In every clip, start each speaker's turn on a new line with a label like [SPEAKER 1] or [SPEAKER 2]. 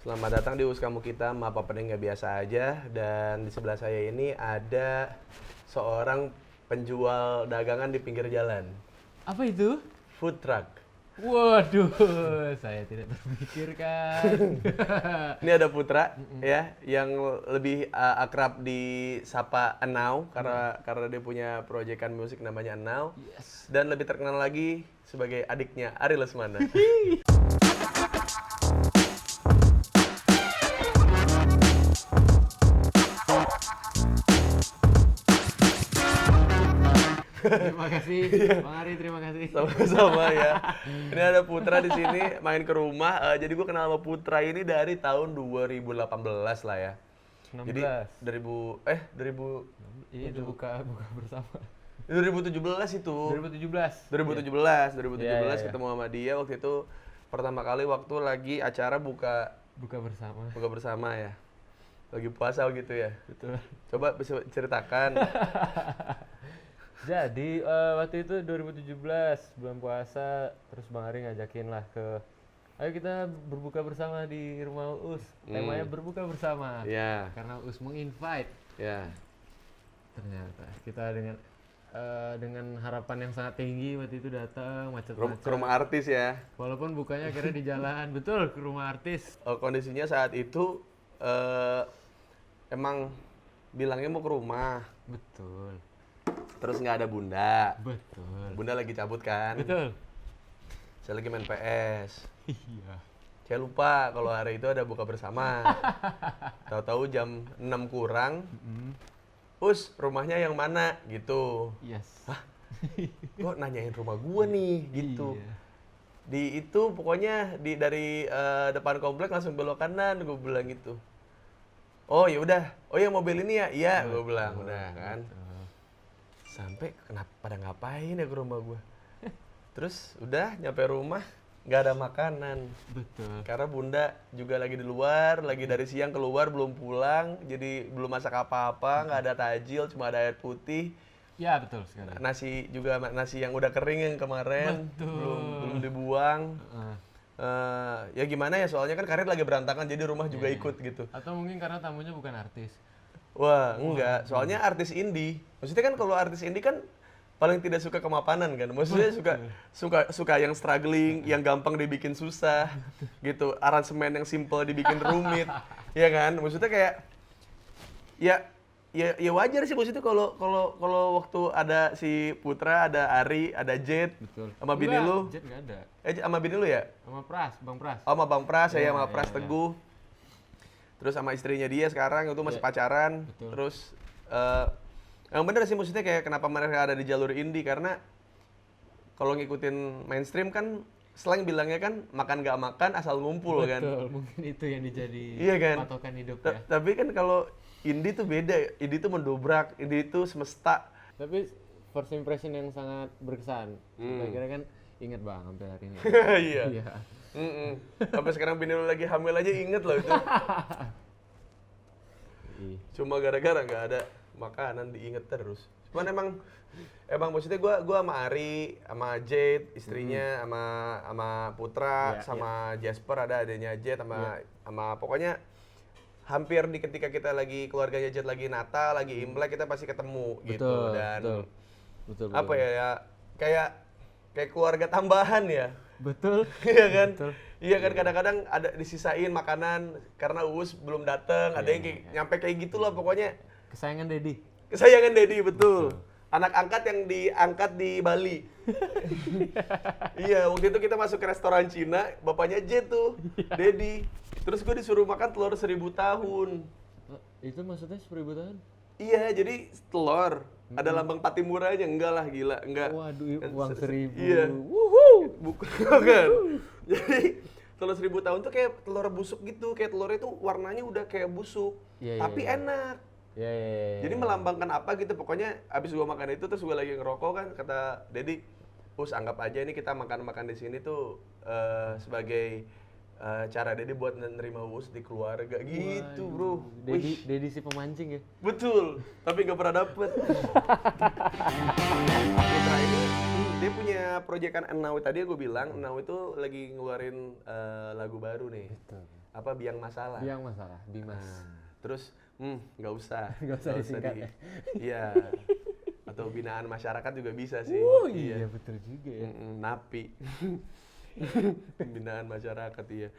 [SPEAKER 1] Selamat datang di US Kamu Kita, apa pening nggak biasa aja. Dan di sebelah saya ini ada seorang penjual dagangan di pinggir jalan.
[SPEAKER 2] Apa itu?
[SPEAKER 1] Food truck.
[SPEAKER 2] Waduh, saya tidak terpikirkan.
[SPEAKER 1] Ini ada Putra ya, yang lebih akrab disapa Enau karena dia punya proyekan musik namanya Enau.
[SPEAKER 2] Yes.
[SPEAKER 1] Dan lebih terkenal lagi sebagai adiknya Ari Lesmana.
[SPEAKER 2] Terima kasih, Bang Ari, terima kasih.
[SPEAKER 1] Sama-sama ya. Ini ada Putra di sini main ke rumah. Jadi gue kenal sama Putra ini dari tahun 2018 lah ya.
[SPEAKER 2] 16.
[SPEAKER 1] Jadi 2000
[SPEAKER 2] Ini udah buka bersama.
[SPEAKER 1] 2017 itu.
[SPEAKER 2] 2017.
[SPEAKER 1] 2017
[SPEAKER 2] Iya.
[SPEAKER 1] ketemu sama dia waktu itu pertama kali waktu lagi acara buka
[SPEAKER 2] Buka bersama.
[SPEAKER 1] bersama ya. Lagi puasa gitu ya.
[SPEAKER 2] Betul.
[SPEAKER 1] Coba bisa ceritakan.
[SPEAKER 2] Jadi waktu itu 2017 bulan puasa, terus Bang Ari ngajakin lah ayo kita berbuka bersama di rumah Uus. Temanya berbuka bersama.
[SPEAKER 1] Ya,
[SPEAKER 2] Karena Uus menginvite.
[SPEAKER 1] ya.
[SPEAKER 2] Ternyata kita dengan harapan yang sangat tinggi waktu itu datang
[SPEAKER 1] Ke
[SPEAKER 2] macet-macet.
[SPEAKER 1] rumah artis ya.
[SPEAKER 2] Walaupun bukanya akhirnya di jalan, betul, ke rumah artis.
[SPEAKER 1] Kondisinya saat itu emang bilangnya mau ke rumah.
[SPEAKER 2] Betul,
[SPEAKER 1] Terus nggak ada Bunda.
[SPEAKER 2] betul,
[SPEAKER 1] Bunda lagi cabut kan.
[SPEAKER 2] betul.
[SPEAKER 1] Saya lagi main PS.
[SPEAKER 2] Iya.
[SPEAKER 1] Saya lupa kalau hari itu ada buka bersama. Tahu-tahu jam 6 kurang. Us, rumahnya yang mana? Gitu.
[SPEAKER 2] Yes.
[SPEAKER 1] Kok nanyain rumah gua nih? Gitu.
[SPEAKER 2] Iya.
[SPEAKER 1] Di itu pokoknya dari depan komplek langsung belok kanan, gue bilang gitu. Oh ya udah. Oh yang mobil ini ya? Iya, gue bilang. Udah kan.
[SPEAKER 2] Betul.
[SPEAKER 1] Sampai kenapa pada ngapain ya ke rumah gua? Terus udah nyampe rumah nggak ada makanan.
[SPEAKER 2] Betul.
[SPEAKER 1] Karena Bunda juga lagi di luar, lagi dari siang keluar belum pulang, jadi belum masak apa-apa, nggak ada tajil, cuma ada air putih.
[SPEAKER 2] Ya, betul sekali.
[SPEAKER 1] Nasi juga nasi yang udah kering yang kemarin
[SPEAKER 2] Betul.
[SPEAKER 1] belum dibuang.
[SPEAKER 2] Heeh.
[SPEAKER 1] Ya gimana ya soalnya kan karir lagi berantakan jadi rumah juga
[SPEAKER 2] Iya.
[SPEAKER 1] ikut gitu.
[SPEAKER 2] Atau mungkin karena tamunya bukan artis.
[SPEAKER 1] Wah enggak, soalnya artis indie. Maksudnya kan kalau artis indie kan paling tidak suka kemapanan kan. Maksudnya suka yang struggling, yang gampang dibikin susah gitu. Aransemen yang simple dibikin rumit. Ya kan? Maksudnya kayak ya wajar sih maksudnya kalau waktu ada si Putra, ada Ari, ada Jet,
[SPEAKER 2] Betul.
[SPEAKER 1] sama bini lu.
[SPEAKER 2] Jet nggak ada.
[SPEAKER 1] Sama bini lu ya?
[SPEAKER 2] Sama Bang Pras.
[SPEAKER 1] Oh, sama Bang Pras ya, sama
[SPEAKER 2] Iya,
[SPEAKER 1] Pras
[SPEAKER 2] iya.
[SPEAKER 1] Teguh. Terus sama istrinya dia sekarang itu masih
[SPEAKER 2] Iya.
[SPEAKER 1] pacaran.
[SPEAKER 2] Betul.
[SPEAKER 1] Terus yang bener sih maksudnya kayak kenapa mereka ada di jalur indie karena kalau ngikutin mainstream kan slang bilangnya kan makan gak makan asal ngumpul kan.
[SPEAKER 2] Betul, mungkin itu yang dijadi
[SPEAKER 1] Iya kan?
[SPEAKER 2] patokan hidup ya.
[SPEAKER 1] Tapi kan kalau indie tuh beda, indie tuh mendobrak, indie tuh semesta.
[SPEAKER 2] Tapi first impression yang sangat berkesan. Kira-kira kan inget bang sampai hari ini.
[SPEAKER 1] Iya.
[SPEAKER 2] Iya.
[SPEAKER 1] Sampai sekarang bini lu lagi hamil aja inget loh itu.
[SPEAKER 2] Ih.
[SPEAKER 1] Cuma gara-gara nggak ada makanan diinget terus. Cuman emang maksudnya gua sama Ari, sama Jade istrinya, sama Putra,
[SPEAKER 2] Iya,
[SPEAKER 1] sama Jasper ada adanya Jade, sama pokoknya hampir di ketika kita lagi keluarganya Jade lagi Natal, lagi Imlek kita pasti ketemu gitu
[SPEAKER 2] Betul,
[SPEAKER 1] dan
[SPEAKER 2] betul.
[SPEAKER 1] apa ya kayak keluarga tambahan ya.
[SPEAKER 2] Betul.
[SPEAKER 1] Iya kan?
[SPEAKER 2] Betul.
[SPEAKER 1] Iya kan kadang-kadang ada disisain makanan karena Uus belum dateng, ada yang nyampe kayak gitu loh pokoknya.
[SPEAKER 2] Kesayangan Dedi.
[SPEAKER 1] Kesayangan Dedi betul. Anak angkat yang diangkat di Bali. Iya, waktu itu kita masuk ke restoran Cina, bapaknya Jet tuh, Dedi. Terus gue disuruh makan telur 1000 tahun.
[SPEAKER 2] Itu maksudnya 1000 tahun?
[SPEAKER 1] Iya, jadi telur. Ada lambang Patimuranya, enggak lah gila, enggak.
[SPEAKER 2] Waduh, uang 1000.
[SPEAKER 1] Iya.
[SPEAKER 2] Wuhu.
[SPEAKER 1] Bukan. Jadi telur 1000 tahun tuh kayak telur busuk gitu, kayak telurnya tuh warnanya udah kayak busuk,
[SPEAKER 2] Iya,
[SPEAKER 1] tapi
[SPEAKER 2] iya.
[SPEAKER 1] enak.
[SPEAKER 2] Iya.
[SPEAKER 1] Jadi melambangkan apa gitu, pokoknya abis gua makan itu terus gua lagi ngerokok kan, kata Dedi, Us anggap aja ini kita makan-makan di sini tuh sebagai cara Dedi buat nerima Us di keluarga gitu bro. Wih,
[SPEAKER 2] Dedi si pemancing ya?
[SPEAKER 1] betul, tapi nggak pernah dapet. Putra ini dia punya proyekan Enau tadi gue bilang Enau itu lagi ngeluarin lagu baru nih.
[SPEAKER 2] Betul.
[SPEAKER 1] biang masalah.
[SPEAKER 2] Biang masalah, Bimas.
[SPEAKER 1] Terus nggak usah.
[SPEAKER 2] Nggak usah disingkat ya.
[SPEAKER 1] Iya. Atau binaan masyarakat juga bisa sih.
[SPEAKER 2] Iya betul juga ya.
[SPEAKER 1] Napi. Binaan masyarakat iya.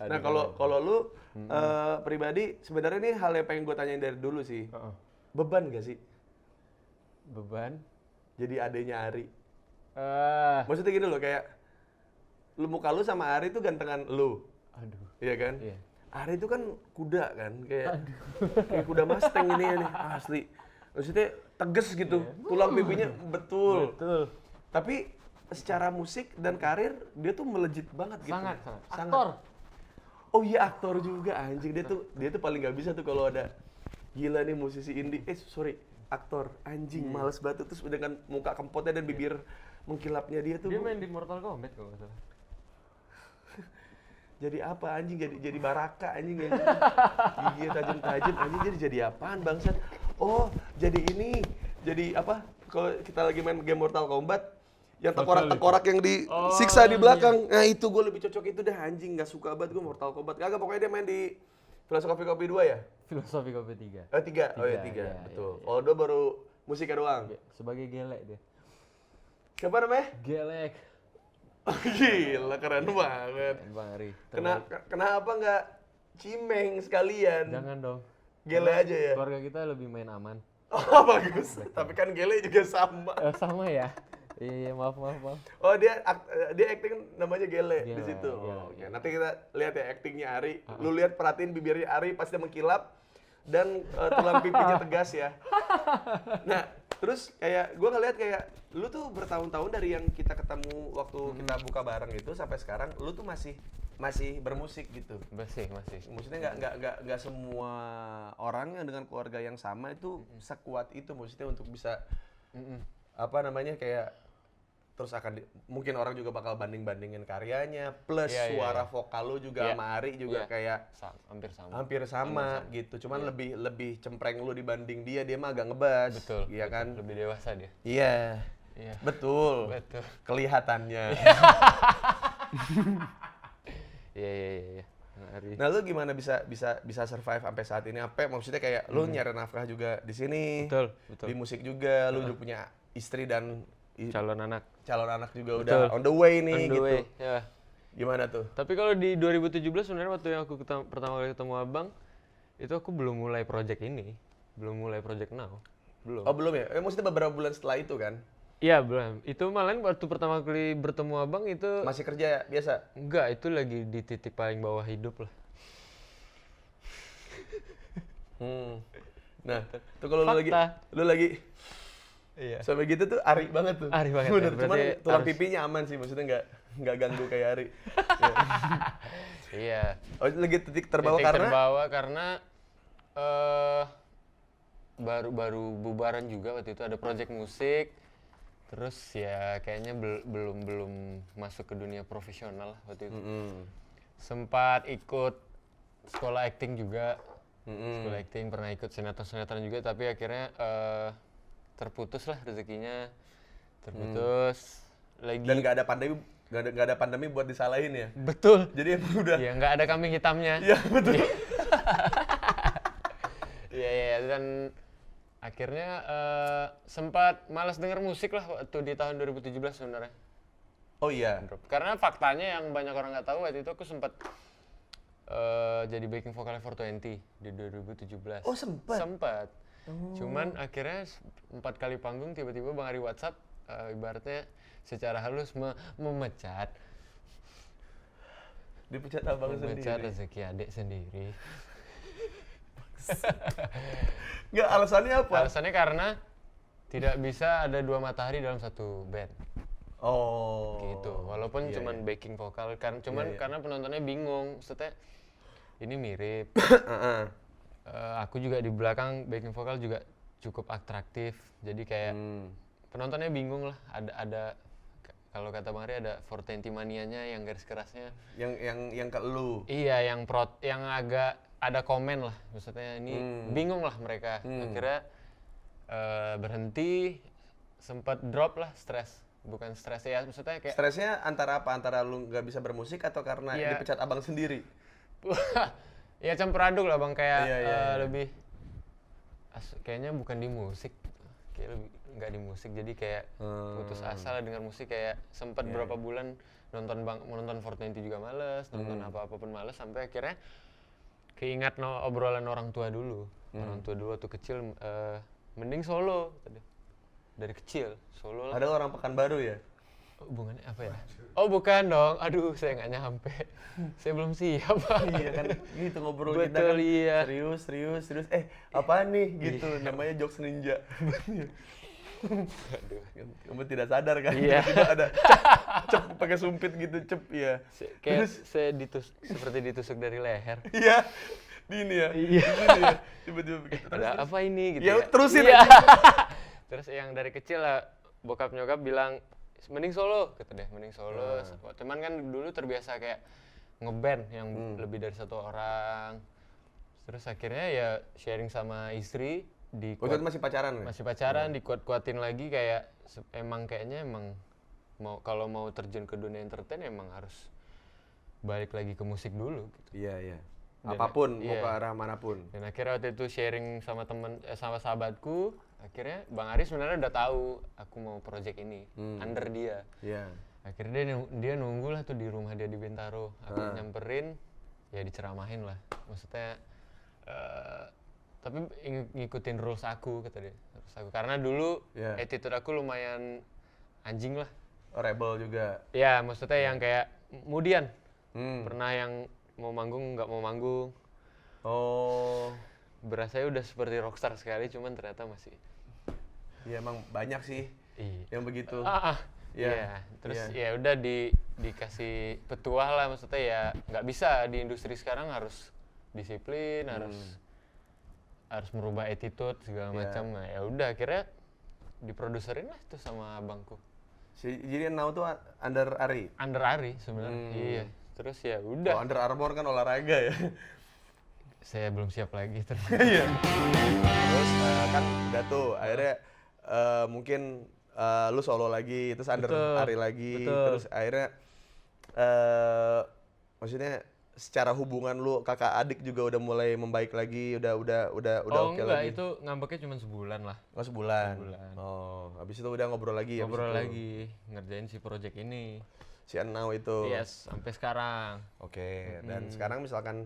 [SPEAKER 1] Nah kalau lu pribadi sebenarnya ini hal yang pengen gue tanyain dari dulu sih. Beban gak sih?
[SPEAKER 2] Beban?
[SPEAKER 1] Jadi adenya Ari.
[SPEAKER 2] Ah,
[SPEAKER 1] Maksudnya gini loh kayak muka lu sama Ari tuh gantengan lu.
[SPEAKER 2] aduh.
[SPEAKER 1] Iya kan?
[SPEAKER 2] Iya.
[SPEAKER 1] Ari itu kan kuda kan, kayak kuda Mustang ini ya nih, asli. Maksudnya tegas gitu, tulang pipinya betul.
[SPEAKER 2] Betul.
[SPEAKER 1] Tapi secara musik dan karir dia tuh melejit banget gitu.
[SPEAKER 2] Sangat. Aktor.
[SPEAKER 1] Oh iya aktor juga anjing, dia tuh paling nggak bisa tuh kalau ada gila nih musisi indie. Aktor anjing males banget terus dengan muka kempotnya dan bibir mengkilapnya dia tuh.
[SPEAKER 2] Dia main di Mortal Kombat kalau nggak salah.
[SPEAKER 1] Jadi apa anjing, jadi baraka anjing ya. Gigi tajam-tajam anjing jadi apaan bangsat. Oh, jadi ini. Jadi apa? Kalau kita lagi main game Mortal Kombat yang tengkorak-tengkorak yang disiksa di belakang. Nah, itu gue lebih cocok itu dah anjing, enggak suka banget gue Mortal Kombat. Kagak pokoknya dia main di Filosofi Kopi 2 ya?
[SPEAKER 2] Filosofi Kopi 3.
[SPEAKER 1] 3. Oh ya 3,
[SPEAKER 2] Iya,
[SPEAKER 1] betul.
[SPEAKER 2] iya.
[SPEAKER 1] Kalau 2 baru musiknya doang.
[SPEAKER 2] Sebagai gelek dia.
[SPEAKER 1] Siapa namanya?
[SPEAKER 2] Gelek.
[SPEAKER 1] Oh, gila keren banget.
[SPEAKER 2] Bang Ari.
[SPEAKER 1] Kenapa nggak Cimeng sekalian?
[SPEAKER 2] Jangan dong.
[SPEAKER 1] Gele aja ya.
[SPEAKER 2] Keluarga kita lebih main aman.
[SPEAKER 1] Oh bagus. Tapi kan Gele juga sama.
[SPEAKER 2] Sama ya? Iya, maaf.
[SPEAKER 1] Oh dia acting namanya Gele di
[SPEAKER 2] Gele,
[SPEAKER 1] situ.
[SPEAKER 2] Gele,
[SPEAKER 1] Oh, oke. Nanti kita lihat ya actingnya Ari. Lu lihat perhatiin bibirnya Ari pasti mengkilap dan tulang pipinya tegas ya. Nah terus kayak gue ngeliat kayak lu tuh bertahun-tahun dari yang kita ketemu waktu kita buka bareng itu sampai sekarang lu tuh masih bermusik gitu.
[SPEAKER 2] Masih.
[SPEAKER 1] Maksudnya nggak semua orang yang dengan keluarga yang sama itu sekuat itu maksudnya untuk bisa apa namanya kayak terus mungkin orang juga bakal bandingin karyanya plus suara vokal lu juga sama Ari juga kayak hampir sama gitu. Cuman lebih cempreng lu dibanding dia mah agak ngebas.
[SPEAKER 2] Betul.
[SPEAKER 1] Iya kan?
[SPEAKER 2] Lebih dewasa dia.
[SPEAKER 1] Iya. Betul. Kelihatannya.
[SPEAKER 2] Iya. Ari.
[SPEAKER 1] Nah, lu gimana bisa survive sampai saat ini? Maksudnya kayak lu nyari nafkah juga di sini.
[SPEAKER 2] Betul.
[SPEAKER 1] Di musik juga, lu udah punya istri dan
[SPEAKER 2] Calon anak
[SPEAKER 1] juga udah on the way nih
[SPEAKER 2] On the
[SPEAKER 1] gitu.
[SPEAKER 2] way, ya.
[SPEAKER 1] Gimana tuh?
[SPEAKER 2] Tapi kalau di 2017 sebenarnya waktu yang aku pertama kali ketemu Abang, itu aku belum mulai project ini. Belum mulai project now. Belum.
[SPEAKER 1] Oh, belum ya? Maksudnya beberapa bulan setelah itu kan?
[SPEAKER 2] Iya, belum. Itu malah waktu pertama kali bertemu Abang itu
[SPEAKER 1] Masih kerja biasa?
[SPEAKER 2] enggak, itu lagi di titik paling bawah hidup lah.
[SPEAKER 1] Nah, tuh kalau lu lagi
[SPEAKER 2] Iya.
[SPEAKER 1] sampai gitu tuh Ari banget tuh.
[SPEAKER 2] Ari banget.
[SPEAKER 1] Bener,
[SPEAKER 2] Ya,
[SPEAKER 1] cuman
[SPEAKER 2] berarti
[SPEAKER 1] tulang pipinya aman sih, maksudnya nggak ganggu kayak Ari.
[SPEAKER 2] Iya.
[SPEAKER 1] Oh, lagi titik terbawa
[SPEAKER 2] karena baru bubaran juga waktu itu ada project musik. Terus ya kayaknya belum masuk ke dunia profesional lah waktu itu. Sempat ikut sekolah acting juga. Sekolah acting pernah ikut sinetron juga, tapi akhirnya terputus lah rezekinya. Terputus. Lagi.
[SPEAKER 1] Dan nggak ada pandemi buat disalahin ya.
[SPEAKER 2] Betul.
[SPEAKER 1] Jadi emang udah.
[SPEAKER 2] Iya, nggak ada kambing hitamnya.
[SPEAKER 1] Iya betul.
[SPEAKER 2] Iya, dan akhirnya sempat malas denger musik lah waktu di tahun 2017 sebenarnya.
[SPEAKER 1] Oh iya.
[SPEAKER 2] Karena faktanya yang banyak orang nggak tahu waktu itu aku sempat jadi backing vokal 420 di 2017.
[SPEAKER 1] Oh sempat?
[SPEAKER 2] Sempat. Cuman akhirnya 4 kali panggung tiba-tiba Bang Ari WhatsApp ibaratnya secara halus memecat.
[SPEAKER 1] Dipecat abang sendiri.
[SPEAKER 2] Memecat rezeki adik sendiri.
[SPEAKER 1] Nggak, alasannya apa?
[SPEAKER 2] Alasannya karena tidak bisa ada 2 matahari dalam satu band.
[SPEAKER 1] Oh.
[SPEAKER 2] Gitu. Walaupun cuman backing vokal kan, karena penontonnya bingung. Maksudnya ini mirip. Aku juga di belakang backing vokal juga cukup atraktif. Jadi kayak penontonnya bingung lah. Ada kalau kata Bang Ri ada 420 manianya yang garis kerasnya.
[SPEAKER 1] Yang ke lu.
[SPEAKER 2] Iya, yang agak ada komen lah. Maksudnya ini bingung lah mereka. Akhirnya berhenti, sempat drop lah, stres. bukan stres ya, maksudnya kayak
[SPEAKER 1] Stresnya antara apa? Antara lu nggak bisa bermusik atau karena
[SPEAKER 2] Iya.
[SPEAKER 1] dipecat abang sendiri?
[SPEAKER 2] ya campur aduk lah bang, kayak
[SPEAKER 1] Iya, iya, iya.
[SPEAKER 2] lebih kayaknya bukan di musik, kayak lebih nggak di musik, jadi kayak putus asa lah dengar musik, kayak sempat
[SPEAKER 1] Iya,
[SPEAKER 2] berapa bulan nonton 420 juga males, nonton apa-apapun males, sampai akhirnya keingat obrolan orang tua dulu. Orang tua dulu waktu kecil, mending solo dari kecil solo lah.
[SPEAKER 1] Padahal orang Pekanbaru ya?
[SPEAKER 2] Hubungannya apa ya? Oh bukan dong, aduh saya nggak nyampe. Saya belum siap Pak.
[SPEAKER 1] Iya kan, gitu ngobrol kita
[SPEAKER 2] Betul,
[SPEAKER 1] kan
[SPEAKER 2] iya.
[SPEAKER 1] serius. Apaan nih gitu, namanya jokes ninja.
[SPEAKER 2] Aduh.
[SPEAKER 1] Kamu tidak sadar kan?
[SPEAKER 2] Iya.
[SPEAKER 1] Tiba-tiba ada cep pakai sumpit gitu, cep ya.
[SPEAKER 2] Kayak saya seperti ditusuk dari leher.
[SPEAKER 1] Iya, di ini ya.
[SPEAKER 2] Iya.
[SPEAKER 1] Di sini ya. Tiba-tiba begitu.
[SPEAKER 2] Ada apa ini gitu
[SPEAKER 1] Ya,
[SPEAKER 2] ya?
[SPEAKER 1] terusin
[SPEAKER 2] Iya.
[SPEAKER 1] aja.
[SPEAKER 2] Terus yang dari kecil lah bokap nyokap bilang mending solo, kata deh, mending solo. Teman kan dulu terbiasa kayak ngeband yang lebih dari satu orang. Terus akhirnya ya sharing sama istri
[SPEAKER 1] Waktu itu masih pacaran kan?
[SPEAKER 2] masih pacaran, dikuat-kuatin lagi, kayak kayaknya mau kalau mau terjun ke dunia entertain emang harus balik lagi ke musik dulu gitu.
[SPEAKER 1] Iya.
[SPEAKER 2] Dan-
[SPEAKER 1] Apapun, mau
[SPEAKER 2] iya.
[SPEAKER 1] ke arah manapun.
[SPEAKER 2] Dan akhirnya waktu itu sharing sama sama sahabatku, akhirnya Bang Aris sebenarnya udah tahu aku mau project ini under dia.
[SPEAKER 1] Iya.
[SPEAKER 2] Akhirnya dia nunggu lah tuh di rumah dia di Bintaro. Aku nyamperin, ya diceramahin lah. Maksudnya tapi ngikutin rules aku, kata dia. Rules aku. Karena dulu
[SPEAKER 1] Iya.
[SPEAKER 2] attitude aku lumayan anjing lah.
[SPEAKER 1] Oh, rebel juga.
[SPEAKER 2] Ya maksudnya yang kayak kemudian pernah yang mau manggung nggak mau manggung.
[SPEAKER 1] Oh,
[SPEAKER 2] Berasanya udah seperti rockstar sekali, cuman ternyata masih.
[SPEAKER 1] iya emang banyak sih
[SPEAKER 2] Iya.
[SPEAKER 1] yang begitu.
[SPEAKER 2] Iya.
[SPEAKER 1] Iya.
[SPEAKER 2] Terus
[SPEAKER 1] Iya.
[SPEAKER 2] ya udah dikasih petuah lah, maksudnya ya nggak bisa di industri sekarang, harus disiplin, harus merubah attitude segala
[SPEAKER 1] Iya.
[SPEAKER 2] macam. Nah, ya udah akhirnya diproduserin lah tuh sama abangku.
[SPEAKER 1] Jadi Now tuh under Ari.
[SPEAKER 2] Under Ari sebenarnya. Iya. Terus ya
[SPEAKER 1] Kalau
[SPEAKER 2] udah.
[SPEAKER 1] Under Armour kan olahraga ya.
[SPEAKER 2] Saya belum siap lagi terus.
[SPEAKER 1] Iya. Terus kan udah tuh akhirnya mungkin lu solo lagi, terus Under
[SPEAKER 2] Betul,
[SPEAKER 1] Ari lagi,
[SPEAKER 2] betul.
[SPEAKER 1] terus akhirnya maksudnya secara hubungan lu kakak adik juga udah mulai membaik lagi, udah
[SPEAKER 2] Oh
[SPEAKER 1] oke
[SPEAKER 2] enggak,
[SPEAKER 1] lagi.
[SPEAKER 2] itu ngambeknya cuma sebulan lah.
[SPEAKER 1] Oh, sebulan.
[SPEAKER 2] Sebulan.
[SPEAKER 1] Oh, habis itu udah ngobrol lagi ya.
[SPEAKER 2] Ngobrol lagi, ngerjain si project ini.
[SPEAKER 1] Si Now itu.
[SPEAKER 2] Yes, sampai sekarang.
[SPEAKER 1] Oke, dan sekarang misalkan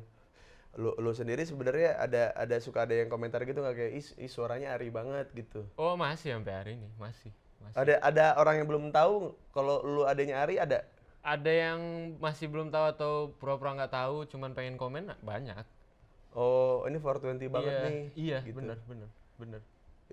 [SPEAKER 1] lu sendiri sebenarnya ada suka ada yang komentar gitu nggak kayak ih suaranya Ari banget gitu.
[SPEAKER 2] Oh masih sampai hari ini, masih.
[SPEAKER 1] Ada orang yang belum tahu kalau lu adanya Ari ada?
[SPEAKER 2] Ada yang masih belum tahu atau pura-pura nggak tahu, cuman pengen komen, banyak.
[SPEAKER 1] Oh, ini 420 banget
[SPEAKER 2] Iya,
[SPEAKER 1] nih.
[SPEAKER 2] iya,
[SPEAKER 1] gitu.
[SPEAKER 2] bener.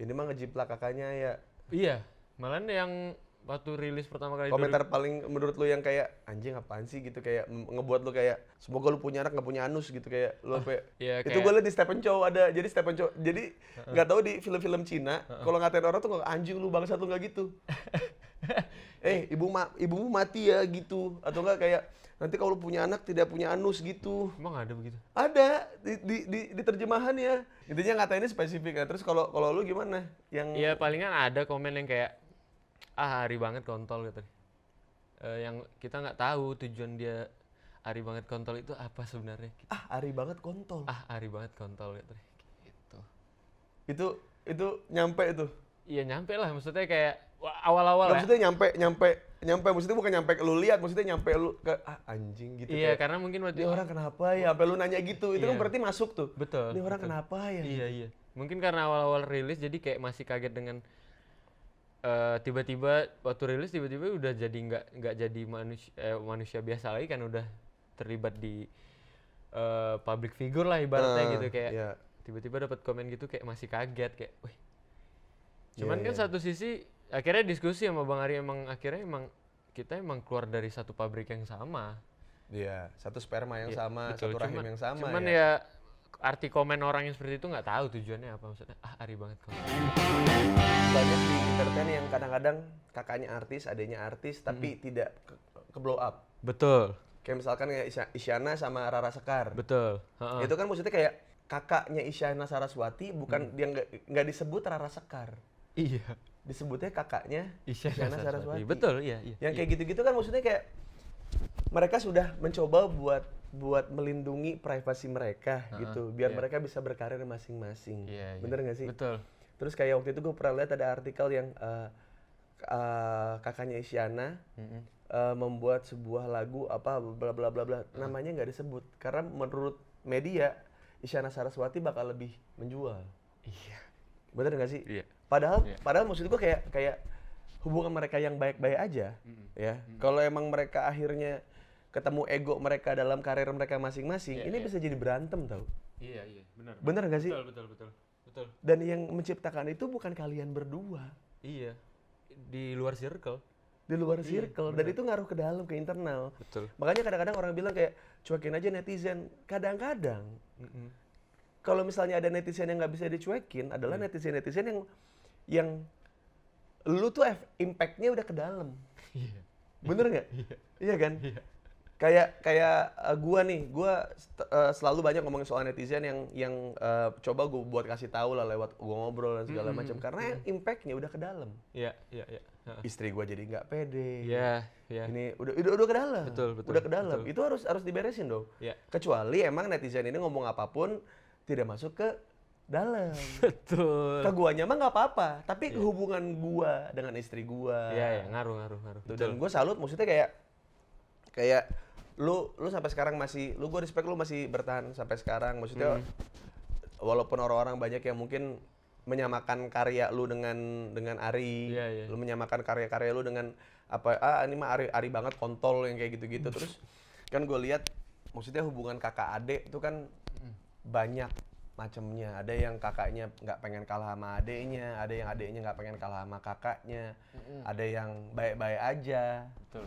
[SPEAKER 1] Ini mah ngejiplak kakaknya ya.
[SPEAKER 2] Iya, malah yang waktu rilis pertama kali
[SPEAKER 1] Komentar paling menurut lu yang kayak anjing apaan sih gitu, kayak ngebuat lu kayak semoga lu punya anak nggak punya anus gitu, kayak lu kayak
[SPEAKER 2] iya,
[SPEAKER 1] itu
[SPEAKER 2] kayak-
[SPEAKER 1] gue liat di Stephen Chow ada, jadi Stephen Chow jadi nggak tahu di film-film Cina kalau ngatain orang tuh nggak anjing lu bangsat lu nggak gitu. Ibumu mati ya gitu, atau enggak kayak nanti kalau lu punya anak tidak punya anus gitu.
[SPEAKER 2] Emang ada begitu?
[SPEAKER 1] Ada di terjemahannya. Intinya ngatainnya spesifik kan. Terus kalau lu gimana? Yang
[SPEAKER 2] Iya, palingan ada komen yang kayak Ari banget kontol gitu. Yang kita nggak tahu tujuan dia Ari banget kontol itu apa sebenarnya.
[SPEAKER 1] Ari banget kontol.
[SPEAKER 2] Ari banget kontol gitu. Gitu.
[SPEAKER 1] Itu nyampe itu.
[SPEAKER 2] Iya nyampe lah, maksudnya kayak awal-awal
[SPEAKER 1] Nggak,
[SPEAKER 2] ya.
[SPEAKER 1] maksudnya nyampe maksudnya bukan nyampe lu lihat, maksudnya nyampe lu ke anjing gitu.
[SPEAKER 2] Iya,
[SPEAKER 1] kayak,
[SPEAKER 2] karena mungkin waktu
[SPEAKER 1] ini orang kenapa ya? Sampai lu nanya gitu. Itu kan
[SPEAKER 2] Iya.
[SPEAKER 1] berarti masuk tuh.
[SPEAKER 2] betul.
[SPEAKER 1] Ini orang
[SPEAKER 2] betul.
[SPEAKER 1] kenapa ya?
[SPEAKER 2] Iya. Mungkin karena awal-awal rilis jadi kayak masih kaget dengan tiba-tiba waktu rilis tiba-tiba udah jadi nggak jadi manusia biasa lagi kan, udah terlibat di public figure lah ibaratnya gitu, kayak
[SPEAKER 1] Iya.
[SPEAKER 2] tiba-tiba dapat komen gitu kayak masih kaget kayak, wih. Cuman
[SPEAKER 1] Iya,
[SPEAKER 2] kan
[SPEAKER 1] iya.
[SPEAKER 2] satu sisi akhirnya diskusi sama Bang Ari, akhirnya kita keluar dari satu pabrik yang sama.
[SPEAKER 1] Iya, satu sperma yang
[SPEAKER 2] Iya,
[SPEAKER 1] sama,
[SPEAKER 2] betul.
[SPEAKER 1] satu rahim yang sama
[SPEAKER 2] Cuman ya arti komen orang yang seperti itu nggak tahu tujuannya apa, maksudnya Ari banget kok.
[SPEAKER 1] Banyak di entertain yang kadang-kadang kakaknya artis, adanya artis, tapi tidak ke blow up.
[SPEAKER 2] Betul.
[SPEAKER 1] Kayak misalkan kayak Isyana sama Rara Sekar.
[SPEAKER 2] Betul. Heeh.
[SPEAKER 1] Itu kan maksudnya kayak kakaknya Isyana Saraswati, bukan dia nggak disebut Rara Sekar.
[SPEAKER 2] Iya.
[SPEAKER 1] disebutnya kakaknya
[SPEAKER 2] Isyana
[SPEAKER 1] Saraswati.
[SPEAKER 2] Betul, iya.
[SPEAKER 1] Yang kayak gitu-gitu kan maksudnya kayak mereka sudah mencoba buat melindungi privasi mereka gitu, biar mereka bisa berkarir masing-masing. Bener nggak sih?
[SPEAKER 2] Betul.
[SPEAKER 1] Terus kayak waktu itu gue pernah lihat ada artikel yang kakaknya Isyana membuat sebuah lagu apa bla bla bla bla, namanya nggak disebut karena menurut media Isyana Saraswati bakal lebih menjual.
[SPEAKER 2] Iya.
[SPEAKER 1] Bener nggak sih?
[SPEAKER 2] Iya.
[SPEAKER 1] Padahal maksud gue kayak hubungan mereka yang baik-baik aja, ya. Kalau emang mereka akhirnya ketemu ego mereka dalam karir mereka masing-masing, ini bisa jadi berantem tau.
[SPEAKER 2] Iya, benar.
[SPEAKER 1] Bener nggak sih?
[SPEAKER 2] Betul.
[SPEAKER 1] Dan yang menciptakan itu bukan kalian berdua.
[SPEAKER 2] Iya. Di luar circle.
[SPEAKER 1] Di luar circle, dan itu ngaruh ke dalam, ke internal.
[SPEAKER 2] Betul.
[SPEAKER 1] Makanya kadang-kadang orang bilang kayak cuekin aja netizen. Kadang-kadang kalau misalnya ada netizen yang nggak bisa dicuekin, adalah netizen-netizen yang lu tuh impact-nya udah ke dalam.
[SPEAKER 2] Iya.
[SPEAKER 1] Bener nggak? Iya kan? Kayak gua selalu banyak ngomongin soal netizen yang coba gue buat kasih tahu lah lewat gua ngobrol dan segala macam, karena impact-nya udah ke dalam.
[SPEAKER 2] Iya.
[SPEAKER 1] Istri gua jadi nggak pede.
[SPEAKER 2] Iya.
[SPEAKER 1] Ini udah ke dalam.
[SPEAKER 2] Betul.
[SPEAKER 1] Udah ke dalam. Itu harus diberesin dong.
[SPEAKER 2] Iya.
[SPEAKER 1] Kecuali emang netizen ini ngomong apapun tidak masuk ke dalam.
[SPEAKER 2] Betul.
[SPEAKER 1] Ke guanya mah nggak apa-apa, tapi hubungan gua dengan istri gua.
[SPEAKER 2] Iya, ngaruh.
[SPEAKER 1] Dan gua salut, maksudnya kayak lu sampai sekarang gua respect lu masih bertahan sampai sekarang. Maksudnya walaupun orang-orang banyak yang mungkin menyamakan karya lu dengan Ari, lu menyamakan karya-karya lu dengan ini mah Ari banget kontol yang kayak gitu-gitu. Terus kan gue lihat maksudnya hubungan kakak adik itu kan banyak macamnya. Ada yang kakaknya nggak pengen kalah sama adeknya, ada yang adeknya nggak pengen kalah sama kakaknya, ada yang baik-baik aja,
[SPEAKER 2] Betul.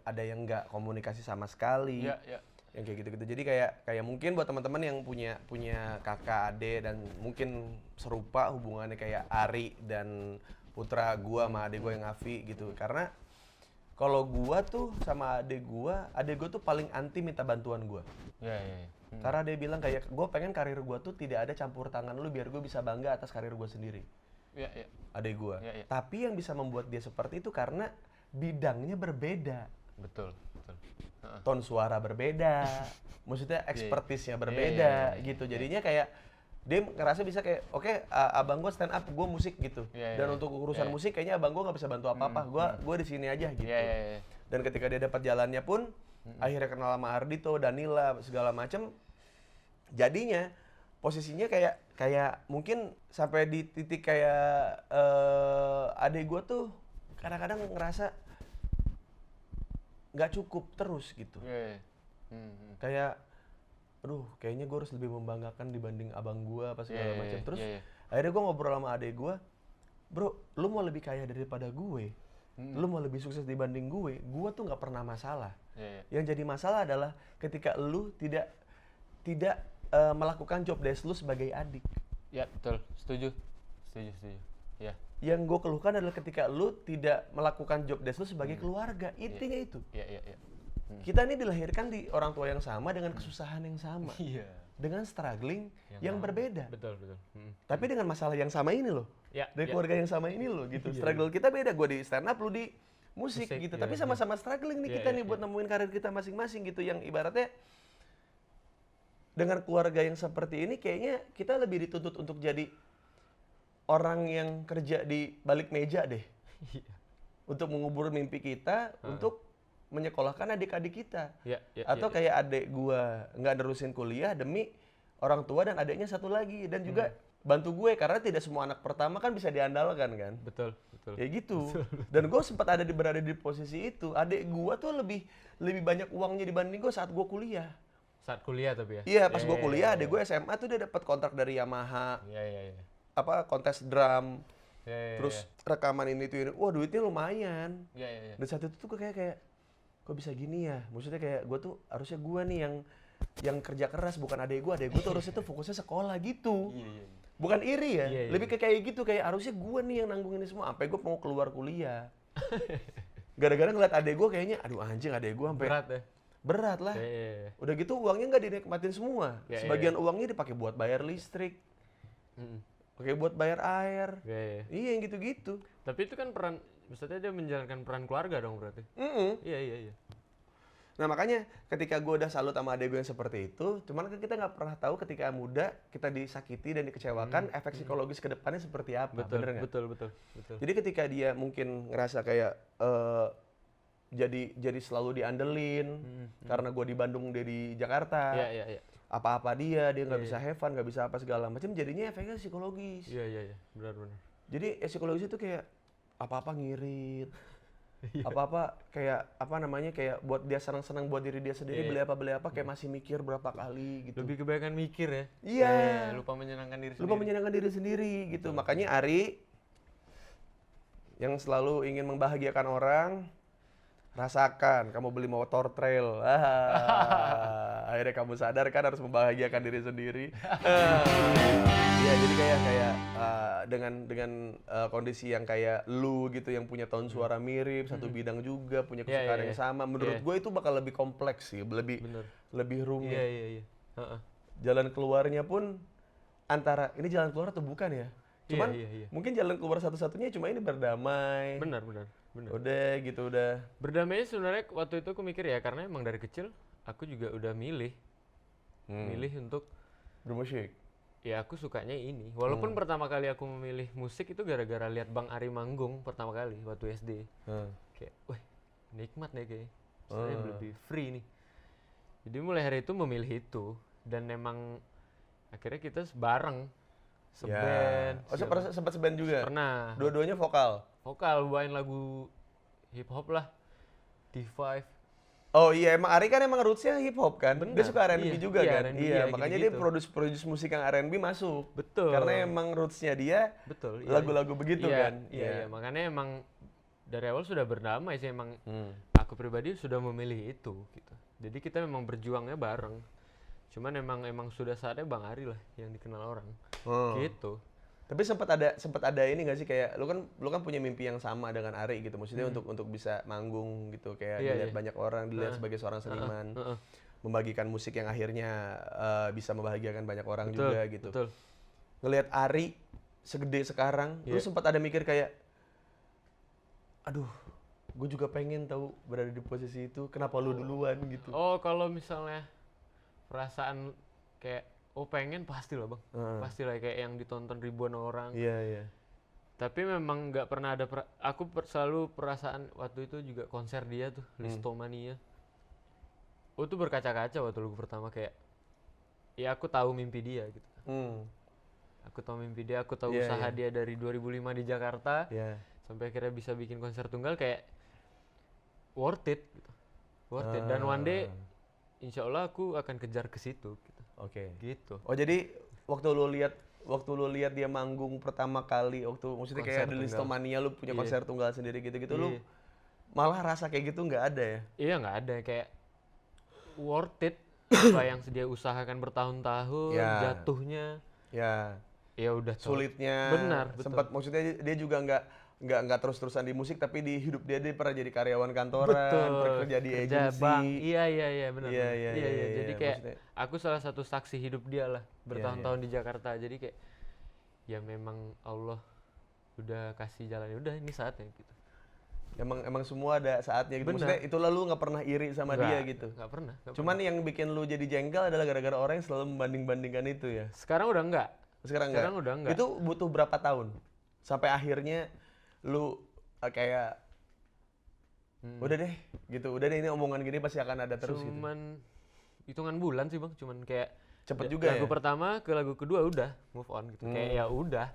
[SPEAKER 1] ada yang nggak komunikasi sama sekali.
[SPEAKER 2] Iya.
[SPEAKER 1] Yang kayak gitu-gitu. Jadi kayak mungkin buat teman-teman yang punya kakak adik dan mungkin serupa hubungannya kayak Ari dan putra gua sama adik gua yang Afi gitu. Karena kalau gua tuh sama adik gua tuh paling anti minta bantuan gua.
[SPEAKER 2] Iya.
[SPEAKER 1] Karena dia bilang kayak gua pengen karir gua tuh tidak ada campur tangan lu biar gua bisa bangga atas karir gua sendiri.
[SPEAKER 2] Iya.
[SPEAKER 1] Adik gua.
[SPEAKER 2] Iya.
[SPEAKER 1] Tapi yang bisa membuat dia seperti itu karena bidangnya berbeda.
[SPEAKER 2] Betul.
[SPEAKER 1] Ton suara berbeda, maksudnya ekspertisnya berbeda gitu. Jadinya kayak dia ngerasa bisa kayak oke, abang gue stand up, gue musik gitu. Dan untuk urusan musik kayaknya abang gue nggak bisa bantu apa-apa. Gue di sini aja gitu. Dan ketika dia dapat jalannya pun, akhirnya kenal sama Ardito, Danila segala macem. Jadinya posisinya kayak mungkin sampai di titik kayak adik gue tuh kadang-kadang ngerasa nggak cukup terus gitu. Kayak aduh kayaknya gue harus lebih membanggakan dibanding abang gue apa segala macam. Terus akhirnya gue ngobrol sama adek gue, bro lu mau lebih kaya daripada gue, lu mau lebih sukses dibanding gue tuh nggak pernah masalah. Yang jadi masalah adalah ketika lu tidak melakukan job desk lu sebagai adik.
[SPEAKER 2] Ya betul, setuju. Ya.
[SPEAKER 1] Yang gue keluhkan adalah ketika lu tidak melakukan job desk lu sebagai keluarga. Intinya itu.
[SPEAKER 2] Iya.
[SPEAKER 1] Kita ini dilahirkan di orang tua yang sama dengan kesusahan yang sama. Dengan struggling yang berbeda.
[SPEAKER 2] Betul.
[SPEAKER 1] Tapi dengan masalah yang sama ini loh. Dari keluarga yang sama ini loh gitu. Struggle kita beda. Gue di stand up, lu di musik gitu. Tapi sama-sama struggling nih kita nih buat nemuin karir kita masing-masing gitu. Yang ibaratnya dengan keluarga yang seperti ini kayaknya kita lebih dituntut untuk jadi orang yang kerja di balik meja deh. Untuk mengubur mimpi kita, untuk menyekolahkan adik-adik kita. Atau kayak adik gua nggak nerusin kuliah demi orang tua dan adiknya satu lagi. Dan juga bantu gue, karena tidak semua anak pertama kan bisa diandalkan kan.
[SPEAKER 2] Betul.
[SPEAKER 1] Kayak gitu. Dan gue sempat berada di posisi itu. Adik gua tuh lebih banyak uangnya dibanding gue saat gua kuliah.
[SPEAKER 2] Saat kuliah tapi ya?
[SPEAKER 1] Iya, pas gue kuliah, adik gue SMA tuh dia dapat kontrak dari Yamaha. Kontes drum, terus rekaman ini tuh ini, wah duitnya lumayan. Dan saat itu tuh gue kayak kok bisa gini ya? Maksudnya kayak gue tuh harusnya gue nih yang kerja keras, bukan adek gue tuh harusnya tuh fokusnya sekolah gitu. Bukan iri ya, lebih kayak gitu, kayak harusnya gue nih yang nanggung ini semua, sampai gue mau keluar kuliah. Gara-gara ngeliat adek gue kayaknya, aduh anjing adek gue sampai
[SPEAKER 2] berat ya?
[SPEAKER 1] Berat lah. Udah gitu uangnya nggak dinikmatin semua. Sebagian uangnya dipakai buat bayar listrik. pakai buat bayar air.
[SPEAKER 2] Iya.
[SPEAKER 1] Iya yang gitu-gitu.
[SPEAKER 2] Tapi itu kan peran, maksudnya dia menjalankan peran keluarga dong berarti. Iya.
[SPEAKER 1] Nah makanya ketika gue udah salut sama adek gue yang seperti itu, cuman kan kita nggak pernah tahu ketika muda kita disakiti dan dikecewakan, efek psikologis ke depannya seperti apa,
[SPEAKER 2] Betul,
[SPEAKER 1] bener nggak?
[SPEAKER 2] betul.
[SPEAKER 1] Jadi ketika dia mungkin ngerasa kayak jadi selalu diandelin karena gue di Bandung, dia di Jakarta,
[SPEAKER 2] Iya.
[SPEAKER 1] apa-apa dia nggak bisa have fun, nggak bisa apa segala macam, jadinya efeknya psikologis.
[SPEAKER 2] Iya, benar.
[SPEAKER 1] Jadi psikologis itu kayak apa-apa ngirit, apa-apa kayak apa namanya, kayak buat dia senang-senang buat diri dia sendiri, beli apa kayak masih mikir berapa kali gitu.
[SPEAKER 2] Lebih kebanyakan mikir ya.
[SPEAKER 1] Iya.
[SPEAKER 2] Lupa menyenangkan diri
[SPEAKER 1] Lupa menyenangkan diri sendiri gitu. Makanya Ari yang selalu ingin membahagiakan orang, rasakan kamu beli motor trail. Akhirnya kamu sadar kan harus membahagiakan diri sendiri. Ya jadi kayak dengan kondisi yang kayak lu gitu, yang punya tone suara mirip, satu bidang juga, punya kesukaan yang sama. Menurut gue itu bakal lebih kompleks sih, lebih rumit.
[SPEAKER 2] Iya.
[SPEAKER 1] Jalan keluarnya pun antara ini jalan keluar atau bukan ya? Cuman
[SPEAKER 2] Iya.
[SPEAKER 1] mungkin jalan keluar satu-satunya cuma ini berdamai.
[SPEAKER 2] Benar.
[SPEAKER 1] Udah gitu udah.
[SPEAKER 2] Berdamainya sebenarnya waktu itu aku mikir ya, karena emang dari kecil aku juga udah milih untuk
[SPEAKER 1] Bermusik.
[SPEAKER 2] ya aku sukanya ini. Walaupun pertama kali aku memilih musik itu gara-gara lihat Bang Ari manggung pertama kali waktu SD. Kayak, wah nikmat nih kayaknya. Saya lebih free nih. Jadi mulai hari itu memilih itu, dan emang akhirnya kita bareng seband.
[SPEAKER 1] Oh sempat seband juga?
[SPEAKER 2] Pernah.
[SPEAKER 1] Dua-duanya vokal?
[SPEAKER 2] Vokal, bawain lagu hip hop lah. D5.
[SPEAKER 1] Oh iya, emang Ari kan emang rootsnya hip hop kan?
[SPEAKER 2] Bener,
[SPEAKER 1] Dia suka R&B
[SPEAKER 2] iya,
[SPEAKER 1] juga
[SPEAKER 2] iya,
[SPEAKER 1] kan?
[SPEAKER 2] R&B,
[SPEAKER 1] Iya,
[SPEAKER 2] ya,
[SPEAKER 1] makanya
[SPEAKER 2] gitu-gitu.
[SPEAKER 1] dia produce musik yang R&B masuk.
[SPEAKER 2] Betul.
[SPEAKER 1] Karena emang rootsnya dia
[SPEAKER 2] Betul.
[SPEAKER 1] lagu-lagu begitu
[SPEAKER 2] Iya,
[SPEAKER 1] kan?
[SPEAKER 2] Iya. Makanya emang dari awal sudah berdamai sih, emang aku pribadi sudah memilih itu gitu. Jadi kita memang berjuangnya bareng. Cuman emang sudah saatnya Bang Ari lah yang dikenal orang. Gitu.
[SPEAKER 1] Tapi sempat ada ini nggak sih, kayak lu kan punya mimpi yang sama dengan Ari gitu, maksudnya untuk bisa manggung gitu, kayak dilihat banyak orang, dilihat sebagai seorang seniman, membagikan musik yang akhirnya bisa membahagiakan banyak orang juga gitu.
[SPEAKER 2] Betul.
[SPEAKER 1] Ngelihat Ari segede sekarang, lu sempat ada mikir kayak, aduh, gue juga pengen tahu berada di posisi itu, kenapa lu duluan gitu?
[SPEAKER 2] Oh, kalau misalnya perasaan kayak pengen, pasti lah Bang. Pasti lah, kayak yang ditonton ribuan orang.
[SPEAKER 1] Iya.
[SPEAKER 2] Tapi memang nggak pernah ada aku selalu perasaan waktu itu juga konser dia tuh, Listomania. Tuh berkaca-kaca waktu lagu pertama, kayak ya aku tahu mimpi dia gitu. Aku tahu mimpi dia, aku tahu usaha dia dari 2005 di Jakarta sampai akhirnya bisa bikin konser tunggal, kayak worth it gitu. Worth it. Dan one day insya Allah aku akan kejar ke situ gitu.
[SPEAKER 1] Oke.
[SPEAKER 2] Gitu.
[SPEAKER 1] Oh jadi waktu lu lihat dia manggung pertama kali, waktu maksudnya
[SPEAKER 2] Konser
[SPEAKER 1] kayak di Listomania lu punya konser tunggal sendiri gitu-gitu, lu
[SPEAKER 2] Iya.
[SPEAKER 1] malah rasa kayak gitu nggak ada ya?
[SPEAKER 2] Iya, nggak ada, kayak worth it. Apa yang dia usahakan bertahun-tahun, jatuhnya
[SPEAKER 1] Ya.
[SPEAKER 2] ya udah
[SPEAKER 1] Sulitnya.
[SPEAKER 2] Benar, betul.
[SPEAKER 1] Sempat maksudnya dia juga nggak terus-terusan di musik, tapi di hidup dia pernah jadi karyawan kantoran, pernah kerja di agency.
[SPEAKER 2] Bank. Iya, benar.
[SPEAKER 1] Iya,
[SPEAKER 2] Jadi kayak
[SPEAKER 1] maksudnya.
[SPEAKER 2] aku salah satu saksi hidup dia lah, bertahun-tahun di Jakarta. Jadi kayak ya memang Allah udah kasih jalan, udah ini saatnya gitu.
[SPEAKER 1] Emang semua ada saatnya gitu.
[SPEAKER 2] Benar.
[SPEAKER 1] Maksudnya itu lalu nggak pernah iri sama dia gitu.
[SPEAKER 2] Nggak pernah.
[SPEAKER 1] Cuman yang bikin lu jadi jengkel adalah gara-gara orang yang selalu membanding-bandingkan itu ya.
[SPEAKER 2] Sekarang udah enggak.
[SPEAKER 1] Sekarang
[SPEAKER 2] udah enggak.
[SPEAKER 1] Itu butuh berapa tahun sampai akhirnya lu kayak udah deh gitu, udah deh ini omongan gini pasti akan ada terus gitu.
[SPEAKER 2] Cuman hitungan bulan sih Bang, cuman kayak
[SPEAKER 1] Cepet juga
[SPEAKER 2] lagu
[SPEAKER 1] ya?
[SPEAKER 2] pertama ke lagu kedua udah move on gitu. Kayak ya udah.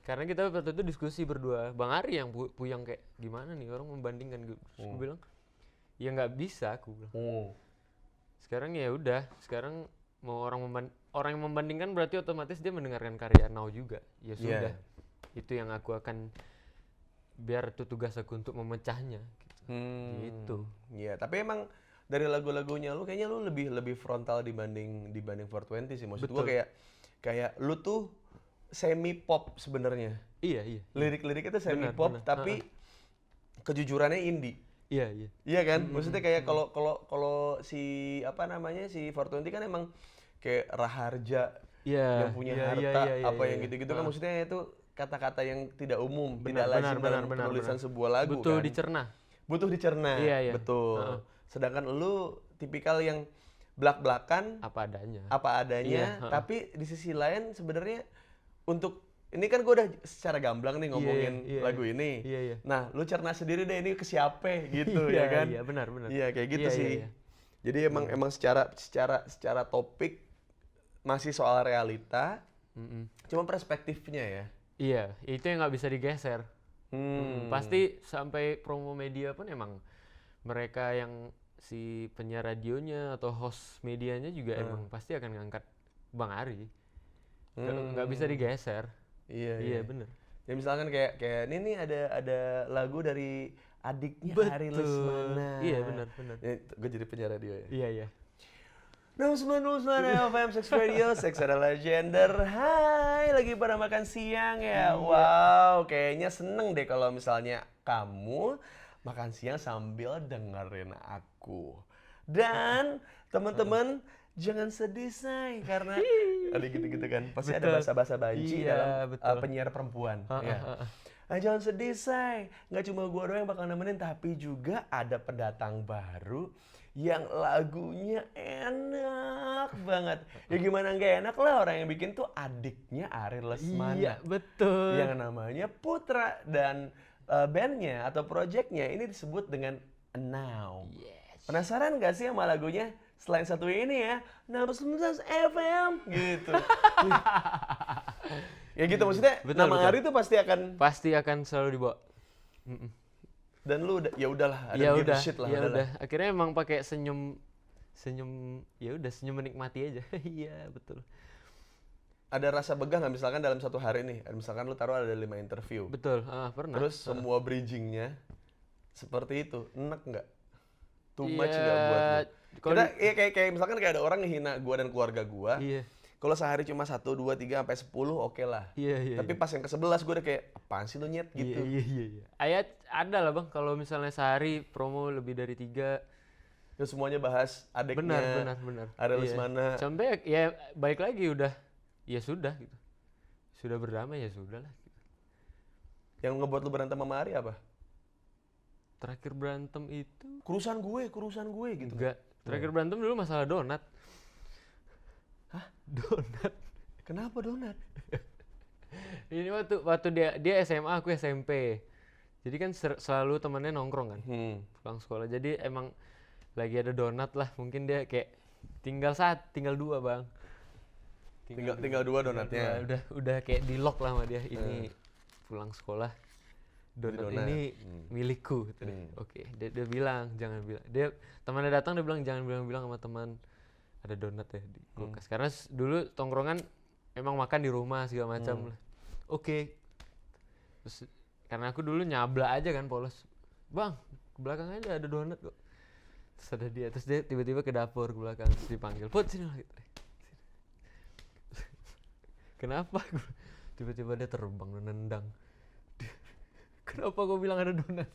[SPEAKER 2] Karena kita waktu itu diskusi berdua, Bang Ari yang puyang kayak gimana nih orang membandingkan gitu. Terus gue bilang, ya nggak bisa aku bilang. Sekarang ya udah, sekarang mau orang yang membandingkan berarti otomatis dia mendengarkan karya Now juga. Ya sudah. Itu yang aku akan, biar itu tugas aku untuk memecahnya gitu. Gitu.
[SPEAKER 1] Iya, tapi emang dari lagu-lagunya lu kayaknya lu lebih frontal dibanding 420 sih. Maksud gua kayak lu tuh semi pop sebenarnya.
[SPEAKER 2] Iya.
[SPEAKER 1] Lirik-lirik itu semi pop tapi kejujurannya indie.
[SPEAKER 2] Iya.
[SPEAKER 1] Iya kan? Maksudnya kayak kalau si apa namanya si 420 kan emang kayak Raharja
[SPEAKER 2] Iya,
[SPEAKER 1] yang punya
[SPEAKER 2] iya,
[SPEAKER 1] harta,
[SPEAKER 2] iya, iya,
[SPEAKER 1] apa
[SPEAKER 2] iya,
[SPEAKER 1] yang
[SPEAKER 2] iya.
[SPEAKER 1] gitu-gitu kan maksudnya itu kata-kata yang tidak umum,
[SPEAKER 2] Benar,
[SPEAKER 1] tidak lazim
[SPEAKER 2] benar,
[SPEAKER 1] dalam
[SPEAKER 2] benar,
[SPEAKER 1] penulisan
[SPEAKER 2] benar.
[SPEAKER 1] sebuah lagu
[SPEAKER 2] Butuh
[SPEAKER 1] kan.
[SPEAKER 2] dicerna.
[SPEAKER 1] Butuh dicerna,
[SPEAKER 2] Iya, iya.
[SPEAKER 1] betul.
[SPEAKER 2] Heeh.
[SPEAKER 1] Sedangkan lu tipikal yang blak-blakan,
[SPEAKER 2] Apa adanya.
[SPEAKER 1] apa adanya,
[SPEAKER 2] Iya, heeh.
[SPEAKER 1] tapi di sisi lain sebenarnya untuk ini kan gue udah secara gamblang nih
[SPEAKER 2] Iya,
[SPEAKER 1] ngomongin
[SPEAKER 2] iya,
[SPEAKER 1] lagu ini.
[SPEAKER 2] iya, iya.
[SPEAKER 1] Nah, lu cerna sendiri deh ini ke siapa gitu
[SPEAKER 2] Iya,
[SPEAKER 1] ya kan?
[SPEAKER 2] iya, benar, benar.
[SPEAKER 1] Iya, kayak gitu
[SPEAKER 2] Iya, iya,
[SPEAKER 1] sih.
[SPEAKER 2] iya.
[SPEAKER 1] Jadi emang secara topik masih soal realita,
[SPEAKER 2] Mm-mm.
[SPEAKER 1] cuma perspektifnya ya.
[SPEAKER 2] Iya, itu yang nggak bisa digeser.
[SPEAKER 1] Hmm.
[SPEAKER 2] Pasti sampai promo media pun emang mereka yang si penyiar radionya atau host medianya juga emang pasti akan ngangkat Bang Ari. Nggak bisa digeser.
[SPEAKER 1] Iya,
[SPEAKER 2] Iya, bener.
[SPEAKER 1] Ya misalkan kayak ini nih ada lagu dari adiknya Ari
[SPEAKER 2] Betul.
[SPEAKER 1] Lesmana.
[SPEAKER 2] Iya, benar.
[SPEAKER 1] Gue jadi penyiar radio ya.
[SPEAKER 2] Iya, iya.
[SPEAKER 1] 99 FM Sex Radio, Sex adalah gender. Hai, lagi pada makan siang ya. Wow, kayaknya seneng deh kalau misalnya kamu makan siang sambil dengerin aku. Dan teman-teman jangan sedih say karena ada gitu-gitu kan. Pasti ada
[SPEAKER 2] Betul.
[SPEAKER 1] bahasa-bahasa banci
[SPEAKER 2] Iya,
[SPEAKER 1] dalam
[SPEAKER 2] betul.
[SPEAKER 1] penyiar perempuan. Ya. Jangan sedih say, nggak cuma gua doang yang bakal nemenin, tapi juga ada pendatang baru yang lagunya enak banget. Ya gimana nggak enak lah, orang yang bikin tuh adiknya Ari Lesmana.
[SPEAKER 2] Iya, betul.
[SPEAKER 1] Yang namanya Putra dan bandnya atau projectnya ini disebut dengan Now.
[SPEAKER 2] Yes.
[SPEAKER 1] Penasaran gak sih sama lagunya? Selain satu ini ya, 99 FM gitu. Ya gitu maksudnya,
[SPEAKER 2] Betul,
[SPEAKER 1] nama
[SPEAKER 2] betul.
[SPEAKER 1] Ari tuh pasti akan,
[SPEAKER 2] Pasti akan selalu dibawa.
[SPEAKER 1] dan lu ya udahlah, ada
[SPEAKER 2] Ya
[SPEAKER 1] give a
[SPEAKER 2] udah,
[SPEAKER 1] shit lah,
[SPEAKER 2] ya
[SPEAKER 1] udahlah.
[SPEAKER 2] udah. Akhirnya emang pakai senyum, ya udah senyum menikmati aja. Iya, betul.
[SPEAKER 1] Ada rasa begah nggak misalkan dalam satu hari nih, misalkan lu taruh ada 5 interview,
[SPEAKER 2] Betul, pernah.
[SPEAKER 1] terus semua bridgingnya seperti itu, enak nggak? Too
[SPEAKER 2] Iya,
[SPEAKER 1] much nggak buat lu?
[SPEAKER 2] kalau
[SPEAKER 1] Kita ya kayak misalkan kayak ada orang ngehina gua dan keluarga gua.
[SPEAKER 2] Iya,
[SPEAKER 1] Kalau sehari cuma 1, 2, 3 sampai 10 oke lah.
[SPEAKER 2] iya, iya.
[SPEAKER 1] Tapi pas yang ke-11 gua udah kayak apaan sih lu nyet gitu.
[SPEAKER 2] Iya. Ayat ada lah bang, kalau misalnya sehari promo lebih dari 3.
[SPEAKER 1] Terus semuanya bahas adiknya.
[SPEAKER 2] Benar.
[SPEAKER 1] Ari
[SPEAKER 2] Iya.
[SPEAKER 1] Lesmana.
[SPEAKER 2] Sampai ya balik lagi udah, ya sudah gitu. Sudah berdamai ya sudah lah. Gitu.
[SPEAKER 1] Yang ngebuat lu berantem sama Ari apa?
[SPEAKER 2] Terakhir berantem itu
[SPEAKER 1] Kurusan gue gitu.
[SPEAKER 2] enggak. Terakhir berantem dulu masalah donat.
[SPEAKER 1] Hah?
[SPEAKER 2] Donat.
[SPEAKER 1] Kenapa donat?
[SPEAKER 2] Ini waktu dia SMA, aku SMP. Jadi kan selalu temannya nongkrong kan, pulang sekolah. Jadi emang lagi ada donat lah. Mungkin dia kayak tinggal 2 bang.
[SPEAKER 1] Tinggal 2 donatnya.
[SPEAKER 2] Udah kayak di lock lah sama dia. Ini pulang sekolah. Donat ini milikku. Gitu deh. Oke, dia bilang jangan bilang. Dia temannya datang dia bilang jangan bilang sama teman ada donat ya di kulkas. Karena dulu tongkrongan emang makan di rumah segala macam lah. Oke. Terus karena aku dulu nyabla aja kan polos. Bang, ke belakang aja ada donat kok. Terus ada dia, terus dia tiba-tiba ke dapur ke belakang terus dipanggil. Put sini lah gitu. Kenapa? Tiba-tiba dia terbang dan nendang. Kenapa kau bilang ada donat?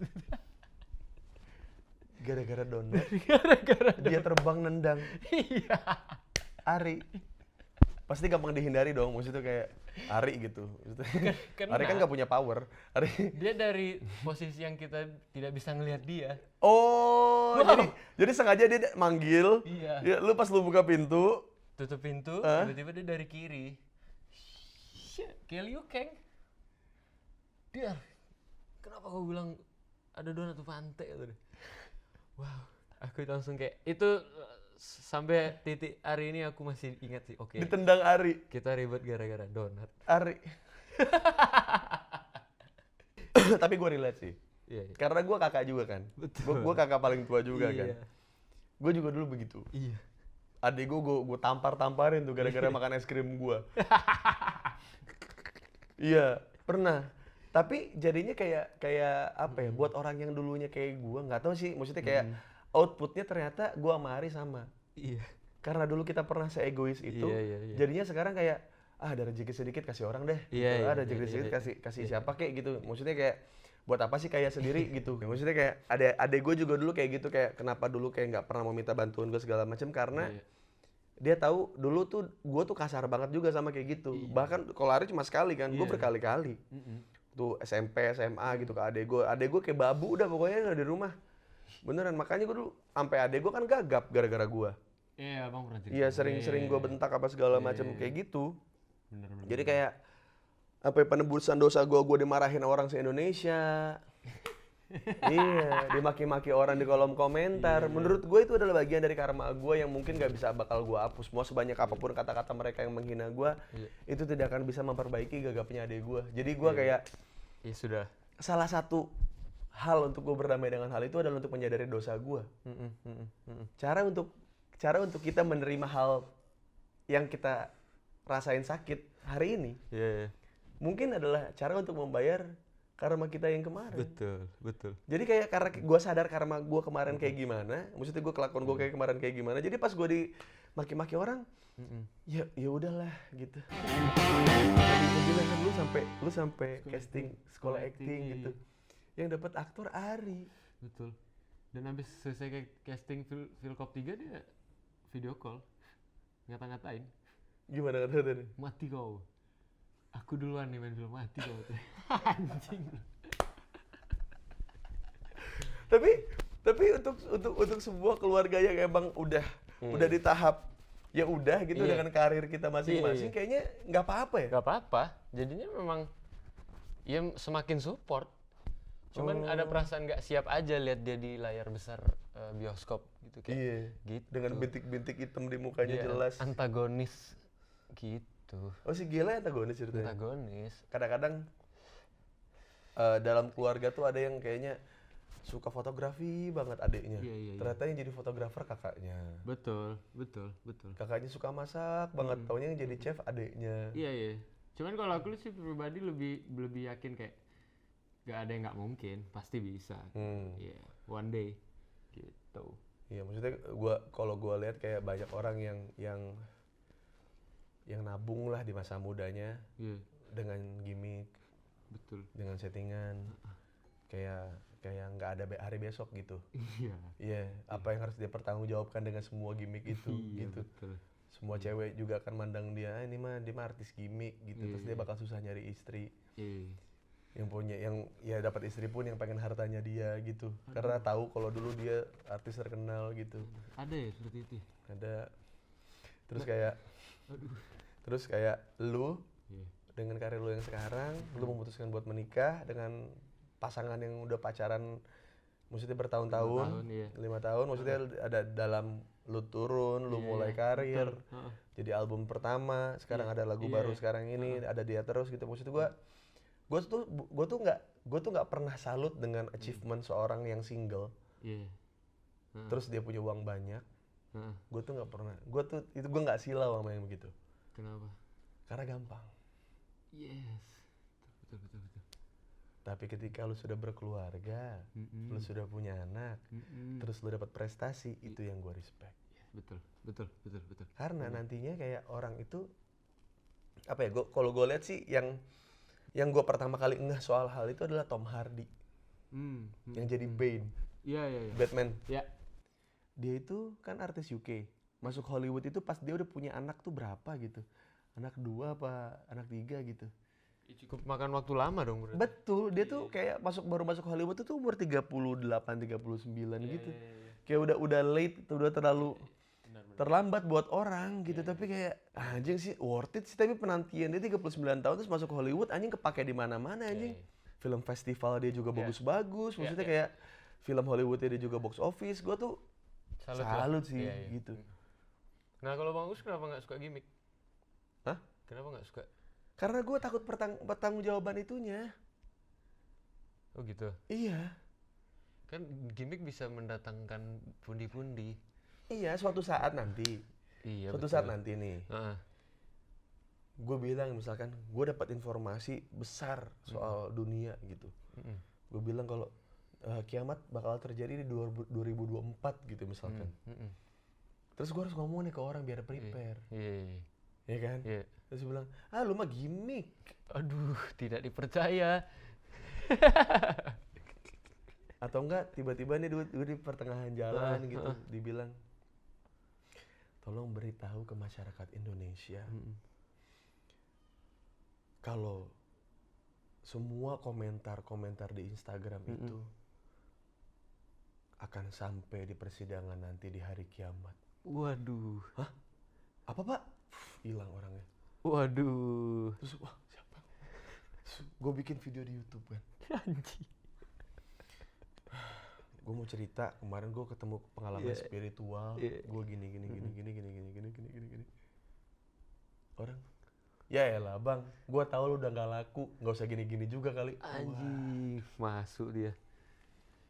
[SPEAKER 1] Gara-gara donat.
[SPEAKER 2] Gara-gara
[SPEAKER 1] Dia terbang nendang.
[SPEAKER 2] iya.
[SPEAKER 1] Ari. Pasti gampang dihindari dong, maksudnya kayak Ari gitu. Maksudnya,
[SPEAKER 2] Kena.
[SPEAKER 1] Ari kan gak punya power. Ari.
[SPEAKER 2] Dia dari posisi yang kita tidak bisa ngelihat dia.
[SPEAKER 1] Oh,
[SPEAKER 2] Wow.
[SPEAKER 1] jadi sengaja dia manggil.
[SPEAKER 2] Iya.
[SPEAKER 1] Ya, lu pas lu buka pintu,
[SPEAKER 2] Tutup pintu, tiba-tiba dia dari kiri. Shit, kayak Liu Kang. Dia, kenapa kau bilang ada donat tuh pantai gitu deh. Wow, aku langsung kayak itu sampai titik hari ini aku masih ingat sih. Oke.
[SPEAKER 1] ditendang Ari.
[SPEAKER 2] Kita ribet gara-gara donat.
[SPEAKER 1] Ari. Tapi gue relate sih.
[SPEAKER 2] Iya.
[SPEAKER 1] Karena gue kakak juga kan.
[SPEAKER 2] Betul.
[SPEAKER 1] Gue kakak paling tua juga kan.
[SPEAKER 2] Iya.
[SPEAKER 1] Gue juga dulu begitu.
[SPEAKER 2] Iya.
[SPEAKER 1] Adik gue tampar-tamparin tuh gara-gara makan es krim gue. Iya, pernah. Tapi jadinya kayak apa ya? Buat orang yang dulunya kayak gue, nggak tahu sih. Maksudnya kayak outputnya ternyata gue sama Ari sama.
[SPEAKER 2] Iya.
[SPEAKER 1] Karena dulu kita pernah se-egois itu,
[SPEAKER 2] Iya.
[SPEAKER 1] jadinya sekarang kayak ada rezeki sedikit kasih orang deh.
[SPEAKER 2] Iya,
[SPEAKER 1] Gitu.
[SPEAKER 2] iya,
[SPEAKER 1] Ada rezeki
[SPEAKER 2] iya,
[SPEAKER 1] sedikit
[SPEAKER 2] iya.
[SPEAKER 1] kasih siapa kek gitu. Maksudnya kayak buat apa sih kayak sendiri gitu. Maksudnya kayak adek gue juga dulu kayak gitu, kayak kenapa dulu kayak nggak pernah mau minta bantuan gue segala macam karena
[SPEAKER 2] Iya.
[SPEAKER 1] dia tahu dulu tuh gue tuh kasar banget juga sama kayak gitu. Bahkan kalau Ari cuma sekali kan, gue berkali-kali. Tuh SMP, SMA gitu ke adek gue kayak babu udah pokoknya di rumah. Beneran, makanya gue dulu sampai adek gue kan gagap gara-gara gue.
[SPEAKER 2] Iya, Bang pernah cerita.
[SPEAKER 1] Iya sering-sering gue bentak apa segala macam kayak gitu.
[SPEAKER 2] Bener.
[SPEAKER 1] Jadi kayak apa ya, penebusan dosa gue dimarahin orang se-Indonesia. Iya, dimaki-maki orang di kolom komentar. Menurut gue itu adalah bagian dari karma gue yang mungkin gak bisa bakal gue hapus. Mau sebanyak apapun kata-kata mereka yang menghina gue, itu tidak akan bisa memperbaiki gagapnya adik gue. Jadi gue kayak
[SPEAKER 2] Iya sudah.
[SPEAKER 1] salah satu hal untuk gue berdamai dengan hal itu adalah untuk menyadari dosa gue. Cara untuk kita menerima hal yang kita rasain sakit hari ini, mungkin adalah cara untuk membayar karma kita yang kemarin.
[SPEAKER 2] Betul.
[SPEAKER 1] Jadi kayak karena gue sadar karma gue kemarin kayak gimana, maksudnya gue kelakuan gue kayak kemarin kayak gimana. Jadi pas gue dimaki-maki orang, ya udahlah gitu. Gue bilang kan lu sampai casting sekolah acting gitu. Yang dapat aktor Ari.
[SPEAKER 2] Betul. Dan habis selesai casting Filkop 3 dia video call. Ngata-ngatain.
[SPEAKER 1] Gimana kata-kata?
[SPEAKER 2] Mati kau. Aku duluan nih main film, mati kau. Anjing.
[SPEAKER 1] Tapi untuk sebuah keluarga yang emang udah di tahap ya udah gitu dengan karir kita masing-masing, kayaknya nggak apa-apa ya.
[SPEAKER 2] Gak apa-apa. Jadinya memang ya semakin support. Cuman ada perasaan nggak siap aja lihat dia di layar besar bioskop gitu kayak. Gitu.
[SPEAKER 1] Dengan bintik-bintik hitam di mukanya jelas.
[SPEAKER 2] Antagonis gitu.
[SPEAKER 1] Oh si Gila antagonis ceritanya.
[SPEAKER 2] Antagonis.
[SPEAKER 1] Kadang-kadang dalam keluarga tuh ada yang kayaknya suka fotografi banget adiknya.
[SPEAKER 2] Iya.
[SPEAKER 1] Ternyata yang jadi fotografer kakaknya.
[SPEAKER 2] Betul.
[SPEAKER 1] Kakaknya suka masak banget, taunya yang jadi chef adiknya.
[SPEAKER 2] Iya. Cuman kalau aku sih pribadi lebih yakin kayak gak ada yang nggak mungkin, pasti bisa. Iya, one day gitu.
[SPEAKER 1] Iya, maksudnya kalau gua lihat kayak banyak orang yang nabung lah di masa mudanya dengan gimmick,
[SPEAKER 2] betul,
[SPEAKER 1] dengan settingan, kayak nggak ada hari besok gitu. Iya, apa yang harus dia pertanggungjawabkan dengan semua gimmick itu gitu.
[SPEAKER 2] Betul.
[SPEAKER 1] Semua cewek juga akan mandang dia ini mah artis gimmick gitu, terus dia bakal susah nyari istri. Yang dapat istri pun yang pengen hartanya dia gitu. Karena tahu kalau dulu dia artis terkenal gitu.
[SPEAKER 2] Ada ya seperti itu?
[SPEAKER 1] Ada. Terus kayak lu dengan karir lu yang sekarang, lu memutuskan buat menikah dengan pasangan yang udah pacaran maksudnya bertahun-tahun, 5 tahun, maksudnya ada dalam lu turun, lu mulai karir, jadi album pertama, sekarang ada lagu baru sekarang ini, ada dia terus gitu. Maksud gue tuh nggak pernah salut dengan achievement seorang yang single, terus dia punya uang banyak. Gue tuh nggak pernah, gue nggak silau sama yang begitu.
[SPEAKER 2] Kenapa?
[SPEAKER 1] Karena gampang.
[SPEAKER 2] Yes, betul.
[SPEAKER 1] Tapi ketika lu sudah berkeluarga, lu sudah punya anak, terus lu dapat prestasi, itu yang gue respect.
[SPEAKER 2] Betul.
[SPEAKER 1] Karena nantinya kayak orang itu, apa ya? Kalau gue lihat sih yang gue pertama kali ngeh soal hal itu adalah Tom Hardy, yang jadi Bane, Batman. Dia itu kan artis UK, masuk Hollywood itu pas dia udah punya anak tuh berapa gitu, anak 2 apa anak 3 gitu.
[SPEAKER 2] Cukup makan waktu lama dong berarti.
[SPEAKER 1] Betul, dia tuh kayak baru masuk Hollywood itu umur 38, 39 gitu. Kayak udah late, udah terlalu terlambat buat orang gitu. Tapi kayak anjing sih worth it sih, tapi penantian dia 39 tahun terus masuk Hollywood, anjing kepake di mana-mana anjing. Film festival dia juga bagus-bagus, maksudnya kayak film Hollywoodnya dia juga box office. Gue tuh salut sih gitu.
[SPEAKER 2] Nah kalau Bang Us kenapa nggak suka gimmick?
[SPEAKER 1] Hah?
[SPEAKER 2] Kenapa nggak suka?
[SPEAKER 1] Karena gue takut pertanggungjawaban itunya.
[SPEAKER 2] Oh gitu?
[SPEAKER 1] Iya.
[SPEAKER 2] Kan gimmick bisa mendatangkan pundi-pundi.
[SPEAKER 1] Iya, suatu saat nanti. Saat nanti nih. Gue bilang misalkan, gue dapat informasi besar soal dunia gitu. Gue bilang kalau kiamat bakal terjadi di 2024 gitu misalkan. Terus gue harus ngomong nih ke orang biar prepare. Iya kan? Terus bilang, lu mah gimmick.
[SPEAKER 2] Aduh, tidak dipercaya.
[SPEAKER 1] Atau enggak tiba-tiba nih gue di pertengahan jalan gitu dibilang, tolong beritahu ke masyarakat Indonesia kalau semua komentar-komentar di Instagram itu akan sampai di persidangan nanti di hari kiamat.
[SPEAKER 2] Waduh.
[SPEAKER 1] Hah? Apa Pak? Hilang orangnya.
[SPEAKER 2] Waduh.
[SPEAKER 1] Terus wah siapa? Gue bikin video di YouTube kan.
[SPEAKER 2] Anjing.
[SPEAKER 1] Gue mau cerita kemarin gue ketemu pengalaman spiritual. Gue gini. Orang, ya elah bang, gue tahu lu udah nggak laku, nggak usah gini-gini juga kali.
[SPEAKER 2] Anjing, masuk dia.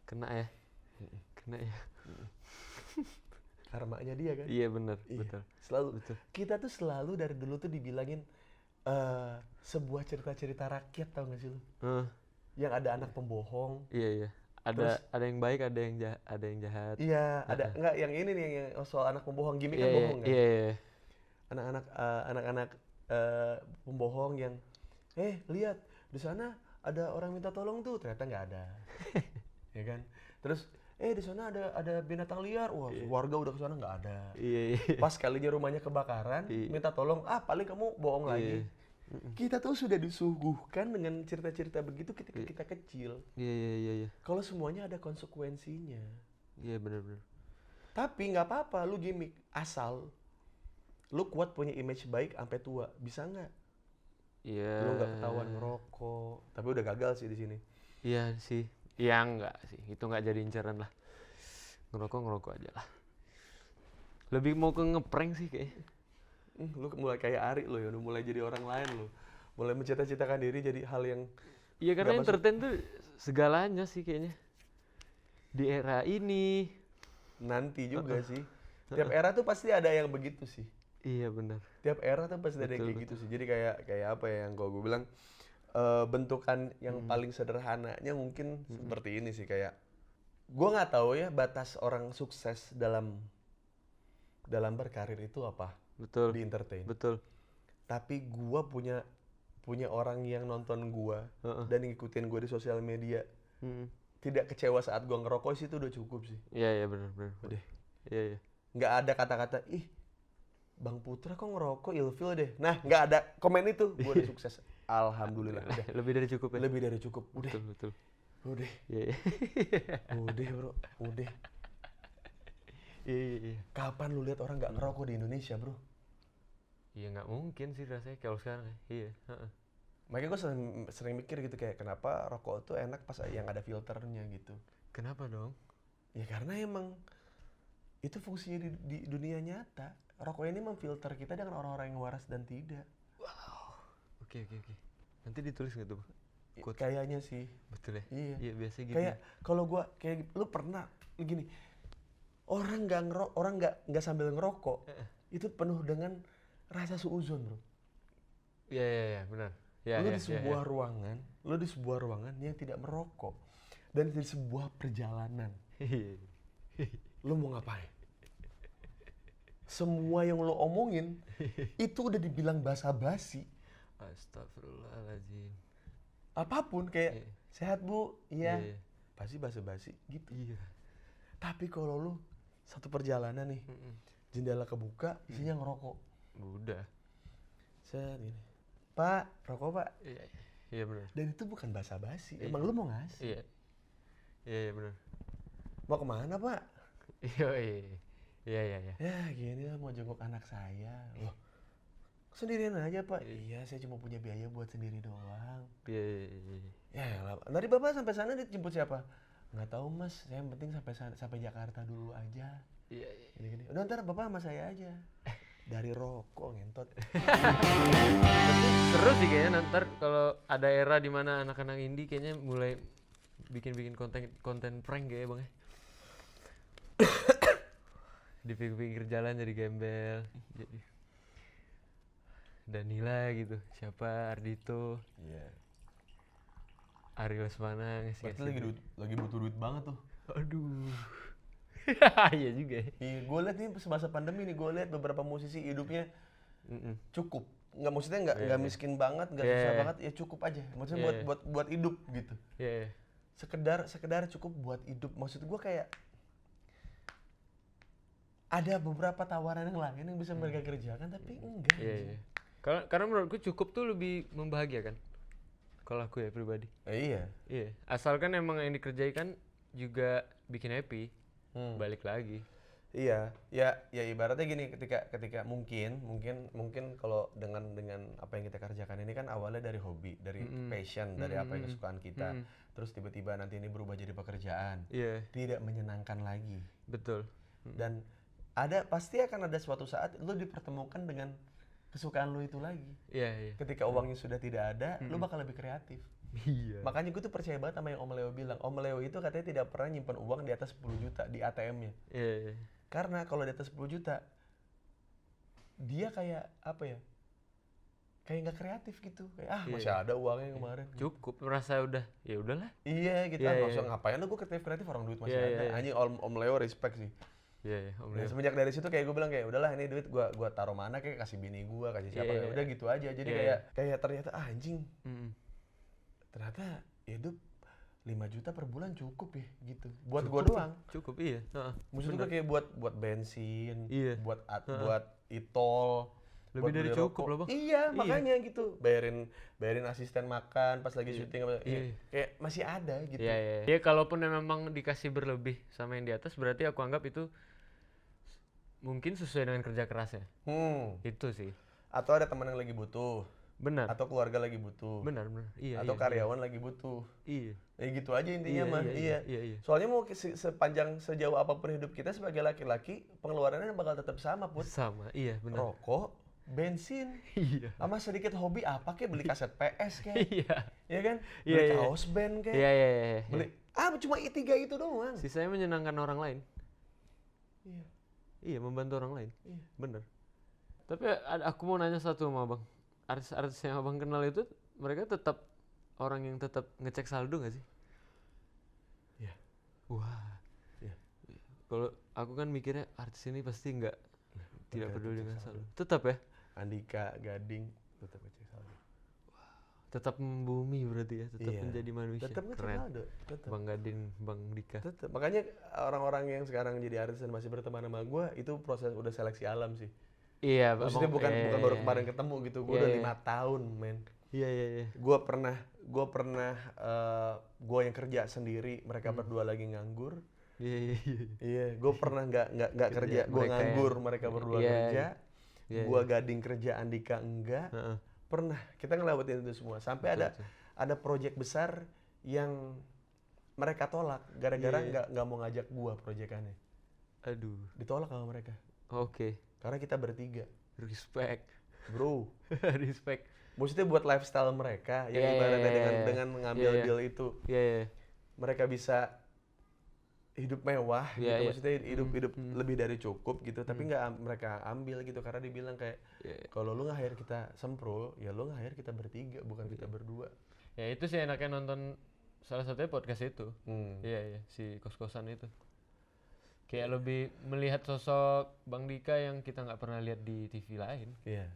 [SPEAKER 2] Kena ya.
[SPEAKER 1] Karmanya dia kan.
[SPEAKER 2] Iya benar, betul.
[SPEAKER 1] Selalu.
[SPEAKER 2] Betul.
[SPEAKER 1] Kita tuh selalu dari dulu tuh dibilangin sebuah cerita-cerita rakyat, tau gak sih lu? Yang ada anak pembohong.
[SPEAKER 2] Iya. Ada yang baik, ada yang jahat.
[SPEAKER 1] Iya, ada enggak yang ini nih yang soal anak pembohong, gimmick kan bohong kan?
[SPEAKER 2] Iya.
[SPEAKER 1] Anak-anak pembohong yang lihat di sana ada orang minta tolong tuh, ternyata nggak ada. Ya kan? Terus di sana ada binatang liar. Wah, warga udah ke sana nggak ada.
[SPEAKER 2] Iya.
[SPEAKER 1] Pas kalinya rumahnya kebakaran, minta tolong, paling kamu bohong lagi. Kita tuh sudah disuguhkan dengan cerita-cerita begitu ketika kita kecil.
[SPEAKER 2] Iya.
[SPEAKER 1] Kalau semuanya ada konsekuensinya.
[SPEAKER 2] Iya benar.
[SPEAKER 1] Tapi nggak apa-apa, lu gimmick asal lu kuat punya image baik sampai tua, bisa nggak?
[SPEAKER 2] Iya.
[SPEAKER 1] Lu nggak ketahuan ngerokok, tapi udah gagal sih di sini.
[SPEAKER 2] Iya sih. Ya enggak sih, itu nggak jadi incaran lah. Ngerokok aja lah. Lebih mau ke ngeprank sih kayaknya.
[SPEAKER 1] Lu mulai kayak Ari lu ya, udah mulai jadi orang lain lu. Mulai mencita-citakan diri jadi hal yang...
[SPEAKER 2] Iya karena entertain tuh segalanya sih kayaknya. Di era ini.
[SPEAKER 1] Nanti juga sih. Tiap era tuh pasti ada yang begitu sih.
[SPEAKER 2] Iya benar.
[SPEAKER 1] Tiap era tuh pasti ada yang kayak gitu sih. Jadi kayak apa ya yang gue bilang, bentukan yang paling sederhananya mungkin seperti ini sih, kayak gue nggak tahu ya batas orang sukses dalam berkarir itu apa.
[SPEAKER 2] Betul.
[SPEAKER 1] Di entertain.
[SPEAKER 2] Betul.
[SPEAKER 1] Tapi gue punya orang yang nonton gue dan ngikutin gue di sosial media, tidak kecewa saat gue ngerokok sih, itu udah cukup sih.
[SPEAKER 2] Iya benar.
[SPEAKER 1] Udah.
[SPEAKER 2] Iya.
[SPEAKER 1] Nggak ada kata-kata Bang Putra kok ngerokok ilfil deh. Nah, nggak ada komen itu. Gue udah sukses. Alhamdulillah. Udah.
[SPEAKER 2] Lebih dari cukup ya?
[SPEAKER 1] Lebih dari cukup. Udah.
[SPEAKER 2] Betul.
[SPEAKER 1] Udah.
[SPEAKER 2] Iya.
[SPEAKER 1] Udah bro. Udah.
[SPEAKER 2] Iya.
[SPEAKER 1] Kapan lu lihat orang nggak ngerokok di Indonesia bro?
[SPEAKER 2] Iya nggak mungkin sih rasanya kalau sekarang ya. Iya.
[SPEAKER 1] Makanya gue sering mikir gitu, kayak kenapa rokok tuh enak pas yang ada filternya gitu.
[SPEAKER 2] Kenapa dong?
[SPEAKER 1] Ya karena emang itu fungsinya di dunia nyata. Rokok ini memfilter kita dengan orang-orang yang waras dan tidak.
[SPEAKER 2] Wow. Oke. Nanti ditulis nggak tuh?
[SPEAKER 1] Kayaknya sih.
[SPEAKER 2] Betul ya?
[SPEAKER 1] Iya.
[SPEAKER 2] Biasa gitu.
[SPEAKER 1] Kayak kalau gue kayak lu pernah gini, orang nggak sambil ngerokok itu penuh dengan rasa suuzon bro.
[SPEAKER 2] Iya benar.
[SPEAKER 1] Lu di sebuah ruangan yang tidak merokok dan di sebuah perjalanan. Lu mau ngapain? Semua yang lo omongin itu udah dibilang basa-basi.
[SPEAKER 2] Astagfirullahaladzim.
[SPEAKER 1] Apapun kayak sehat bu, iya.
[SPEAKER 2] Pasti
[SPEAKER 1] basa-basi gitu.
[SPEAKER 2] Iya.
[SPEAKER 1] Tapi kalau lu satu perjalanan nih, jendela kebuka, isinya ngerokok.
[SPEAKER 2] Udah.
[SPEAKER 1] Set gini. Pak, rokok pak.
[SPEAKER 2] Iya benar.
[SPEAKER 1] Dan itu bukan basa-basi. Emang lu mau ngasih?
[SPEAKER 2] Iya benar.
[SPEAKER 1] Mau kemana pak?
[SPEAKER 2] Iya.
[SPEAKER 1] Ya gini lah, mau jenguk anak saya. Loh, sendirian aja pak? Iya, saya cuma punya biaya buat sendiri doang.
[SPEAKER 2] Iya.
[SPEAKER 1] Ya lah, tadi bapak sampai sana dijemput siapa? Nggak tahu mas, saya yang penting sampai Jakarta dulu aja.
[SPEAKER 2] Iya.
[SPEAKER 1] Gini. Udah ntar bapak sama saya aja. Dari rokok ngentot.
[SPEAKER 2] Tapi seru sih kayaknya ntar kalau ada era di mana anak-anak indie kayaknya mulai bikin konten prank kayak bang ya. Di pinggir jalan jadi gembel, jadi Danila gitu, siapa Ardito, Ari Lesmana ngasih.
[SPEAKER 1] Berarti lagi butuh duit banget tuh.
[SPEAKER 2] Aduh. Iya juga ya.
[SPEAKER 1] Iya, gue liat nih semasa pandemi nih, gue liat beberapa musisi hidupnya cukup. Nggak, maksudnya nggak miskin banget, nggak susah banget, ya cukup aja. Maksudnya buat hidup gitu.
[SPEAKER 2] Iya.
[SPEAKER 1] Sekedar cukup buat hidup. Maksud gue kayak ada beberapa tawaran yang lain yang bisa mereka kerjakan, tapi enggak.
[SPEAKER 2] Iya. Karena menurutku cukup tuh lebih membahagiakan. Kalau aku ya pribadi.
[SPEAKER 1] Iya.
[SPEAKER 2] Iya. Asalkan emang yang dikerjakan juga bikin happy. Balik lagi.
[SPEAKER 1] Iya, ya ibaratnya gini, ketika mungkin kalau dengan apa yang kita kerjakan ini kan awalnya dari hobi, dari passion, dari apa yang kesukaan kita, terus tiba-tiba nanti ini berubah jadi pekerjaan, tidak menyenangkan lagi.
[SPEAKER 2] Betul.
[SPEAKER 1] Dan pasti akan ada suatu saat lu dipertemukan dengan kesukaan lu itu lagi.
[SPEAKER 2] Iya.
[SPEAKER 1] Ketika uangnya sudah tidak ada, lu bakal lebih kreatif.
[SPEAKER 2] Iya.
[SPEAKER 1] Makanya gue tuh percaya banget sama yang Om Leo bilang. Om Leo itu katanya tidak pernah nyimpan uang di atas 10 juta di ATM-nya.
[SPEAKER 2] Iya.
[SPEAKER 1] Karena kalau di atas 10 juta, dia kayak apa ya? Kayak nggak kreatif gitu. Kayak masih ada uangnya kemarin.
[SPEAKER 2] Cukup merasa udah, ya udahlah.
[SPEAKER 1] Iya gitu. Maksudnya ngapain lu gue kreatif orang duit masih ada. Anjing Om Leo respect sih.
[SPEAKER 2] Iya, Om
[SPEAKER 1] Leo. Semenjak dari situ kayak gue bilang kayak udahlah ini duit gua taruh mana, kayak kasih bini gua, kasih siapa, kayak udah gitu aja. Jadi kayak ternyata anjing. Ternyata hidup 5 juta per bulan cukup ya gitu. Buat gua doang.
[SPEAKER 2] Cukup, iya.
[SPEAKER 1] Maksud gua kayak buat bensin, buat e-tol,
[SPEAKER 2] lebih
[SPEAKER 1] buat
[SPEAKER 2] dari
[SPEAKER 1] beli
[SPEAKER 2] cukup
[SPEAKER 1] rokok.
[SPEAKER 2] loh, Bang.
[SPEAKER 1] Iya, makanya gitu. Bayarin asisten makan pas lagi syuting kayak masih ada gitu.
[SPEAKER 2] Iya. Ya kalaupun memang dikasih berlebih sama yang di atas, berarti aku anggap itu mungkin sesuai dengan kerja kerasnya. Itu sih.
[SPEAKER 1] Atau ada teman yang lagi butuh.
[SPEAKER 2] Benar.
[SPEAKER 1] Atau keluarga lagi butuh.
[SPEAKER 2] Benar. Iya.
[SPEAKER 1] Atau karyawan lagi butuh.
[SPEAKER 2] Iya.
[SPEAKER 1] Gitu aja intinya mah. Iya. Soalnya mau sejauh apapun hidup kita sebagai laki-laki, pengeluarannya bakal tetap sama, Put.
[SPEAKER 2] Sama, iya benar.
[SPEAKER 1] Rokok, bensin, sama sedikit hobi apa kayak beli kaset PS kayak. Iya kan? Beli kaos band kayak.
[SPEAKER 2] Iya.
[SPEAKER 1] Beli cuma tiga itu doang.
[SPEAKER 2] Sisanya menyenangkan orang lain.
[SPEAKER 1] Iya.
[SPEAKER 2] Iya, membantu orang lain.
[SPEAKER 1] Iya.
[SPEAKER 2] Bener. Tapi aku mau nanya satu sama Abang. Artis-artis yang Abang kenal itu mereka tetap orang yang tetap ngecek saldo nggak sih?
[SPEAKER 1] Iya.
[SPEAKER 2] Wah.
[SPEAKER 1] Iya.
[SPEAKER 2] Kalau aku kan mikirnya artis ini pasti tidak peduli dengan saldo. Tetap ya?
[SPEAKER 1] Andika, Gading tetap ngecek saldo.
[SPEAKER 2] Tetap membumi berarti ya, tetap menjadi manusia.
[SPEAKER 1] Tetap ngecek saldo. Tetap.
[SPEAKER 2] Bang Gading, Bang Dika.
[SPEAKER 1] Tetap. Makanya orang-orang yang sekarang jadi artis dan masih berteman sama gue itu proses udah seleksi alam sih.
[SPEAKER 2] Iya,
[SPEAKER 1] maksudnya bukan baru kemarin ketemu gitu. Gue udah 5 tahun, men.
[SPEAKER 2] Iya.
[SPEAKER 1] Gue yang kerja sendiri, mereka berdua lagi nganggur. Iya, gue pernah nggak kerja, gue nganggur, mereka berdua kerja. Gue Gading kerja, Andika enggak. Pernah, kita ngelewatin itu semua. Sampai ada proyek besar yang mereka tolak gara-gara nggak mau ngajak gue proyekannya.
[SPEAKER 2] Aduh.
[SPEAKER 1] Ditolak sama mereka.
[SPEAKER 2] Oke.
[SPEAKER 1] Karena kita bertiga.
[SPEAKER 2] Respect.
[SPEAKER 1] Bro.
[SPEAKER 2] Respect.
[SPEAKER 1] Maksudnya buat lifestyle mereka yang ibaratnya dengan mengambil deal itu. Mereka bisa hidup mewah gitu. Maksudnya hidup lebih dari cukup gitu, tapi nggak mereka ambil gitu karena dibilang kayak kalau lu nge-hire kita sempro, ya lu nge-hire kita bertiga bukan kita berdua.
[SPEAKER 2] Ya itu sih enaknya nonton salah satunya podcast itu. Iya, si kos-kosan itu. Kayak lebih melihat sosok Bang Dika yang kita nggak pernah lihat di TV lain.
[SPEAKER 1] Iya.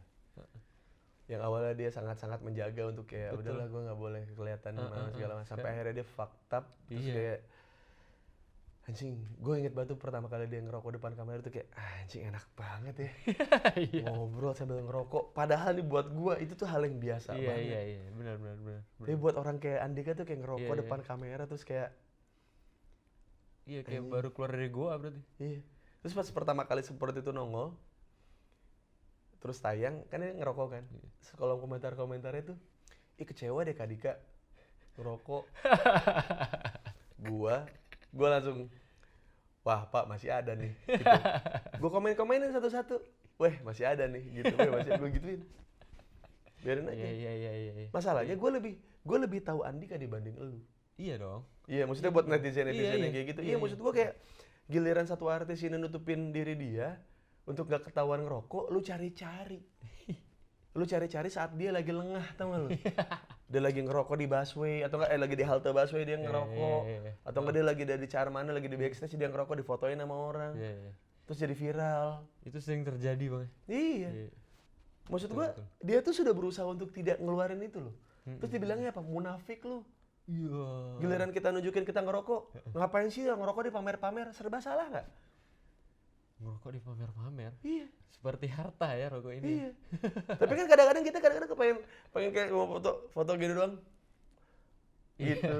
[SPEAKER 1] Yang awalnya dia sangat-sangat menjaga untuk kayak udahlah gue nggak boleh kelihatan segala macam. Sampai akhirnya dia fucked up. Terus kayak anjing, gue inget banget tuh pertama kali dia ngerokok depan kamera tuh kayak anjing enak banget ya. Ngobrol sambil ngerokok. Padahal nih buat gue itu tuh hal yang biasa banget.
[SPEAKER 2] Iya, benar.
[SPEAKER 1] Tapi buat orang kayak Andika tuh kayak ngerokok depan kamera terus kayak
[SPEAKER 2] iya kayak baru keluar dari gua berarti.
[SPEAKER 1] Iya. Terus pas pertama kali seperti itu nongol, terus tayang kan dia ngerokok kan. Terus kolom komentarnya tuh, ih kecewa deh Kak Dika ngerokok. Gua langsung, wah Pak masih ada nih. Gitu. Gua komenin satu-satu, weh masih ada nih gitu. Gua gituin. Biarin aja.
[SPEAKER 2] Iya.
[SPEAKER 1] Masalahnya gue lebih tahu Andika dibanding elu.
[SPEAKER 2] Iya dong.
[SPEAKER 1] Iya, maksudnya buat netizen yang kayak gitu. Iya, maksud gue kayak giliran satu artis ini nutupin diri dia untuk gak ketahuan ngerokok, lu cari-cari. Lu cari-cari saat dia lagi lengah, tau gak lu? Dia lagi ngerokok di busway, atau enggak lagi di halte busway dia ngerokok. Atau enggak dia lagi di cara mana, lagi di backstage dia ngerokok, difotoin sama orang. Terus jadi viral.
[SPEAKER 2] Itu sering terjadi, Bang.
[SPEAKER 1] Iya. Maksud gue, dia tuh sudah berusaha untuk tidak ngeluarin itu loh. Terus dibilangnya apa? Munafik lu.
[SPEAKER 2] Iya.
[SPEAKER 1] Giliran kita nunjukin kita ngerokok, ngapain sih ngerokok di pamer-pamer? Serba salah nggak?
[SPEAKER 2] Ngerokok di pamer-pamer.
[SPEAKER 1] Iya.
[SPEAKER 2] Seperti harta ya rokok ini.
[SPEAKER 1] Iya. Tapi kan kadang-kadang kita pengen kayak mau foto gitu doang. Gitu.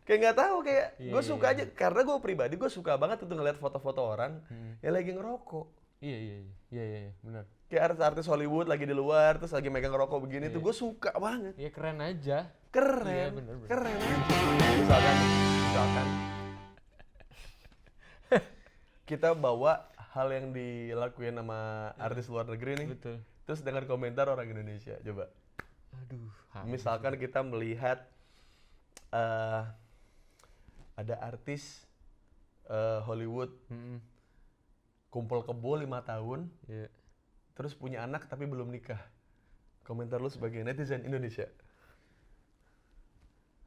[SPEAKER 1] Kayak nggak tahu kayak
[SPEAKER 2] Iya,
[SPEAKER 1] gue
[SPEAKER 2] iya,
[SPEAKER 1] suka
[SPEAKER 2] iya.
[SPEAKER 1] aja karena gue pribadi gue suka banget tuh ngeliat foto-foto orang yang lagi ngerokok.
[SPEAKER 2] Iya, iya, iya. Iya, iya, iya, benar.
[SPEAKER 1] Kayak artis-artis Hollywood lagi di luar terus lagi megang rokok begini tuh
[SPEAKER 2] Iya.
[SPEAKER 1] gue suka banget.
[SPEAKER 2] Iya keren aja.
[SPEAKER 1] Keren.
[SPEAKER 2] Iya, bener, bener.
[SPEAKER 1] Keren aja. Misalkan kita bawa hal yang dilakuin sama artis luar negeri nih.
[SPEAKER 2] Betul.
[SPEAKER 1] Terus dengan komentar orang Indonesia, coba.
[SPEAKER 2] Aduh.
[SPEAKER 1] Misalkan kita melihat ada artis Hollywood kumpul kebo 5 tahun,
[SPEAKER 2] Iya.
[SPEAKER 1] terus punya anak tapi belum nikah. Komentar lu sebagai netizen Indonesia.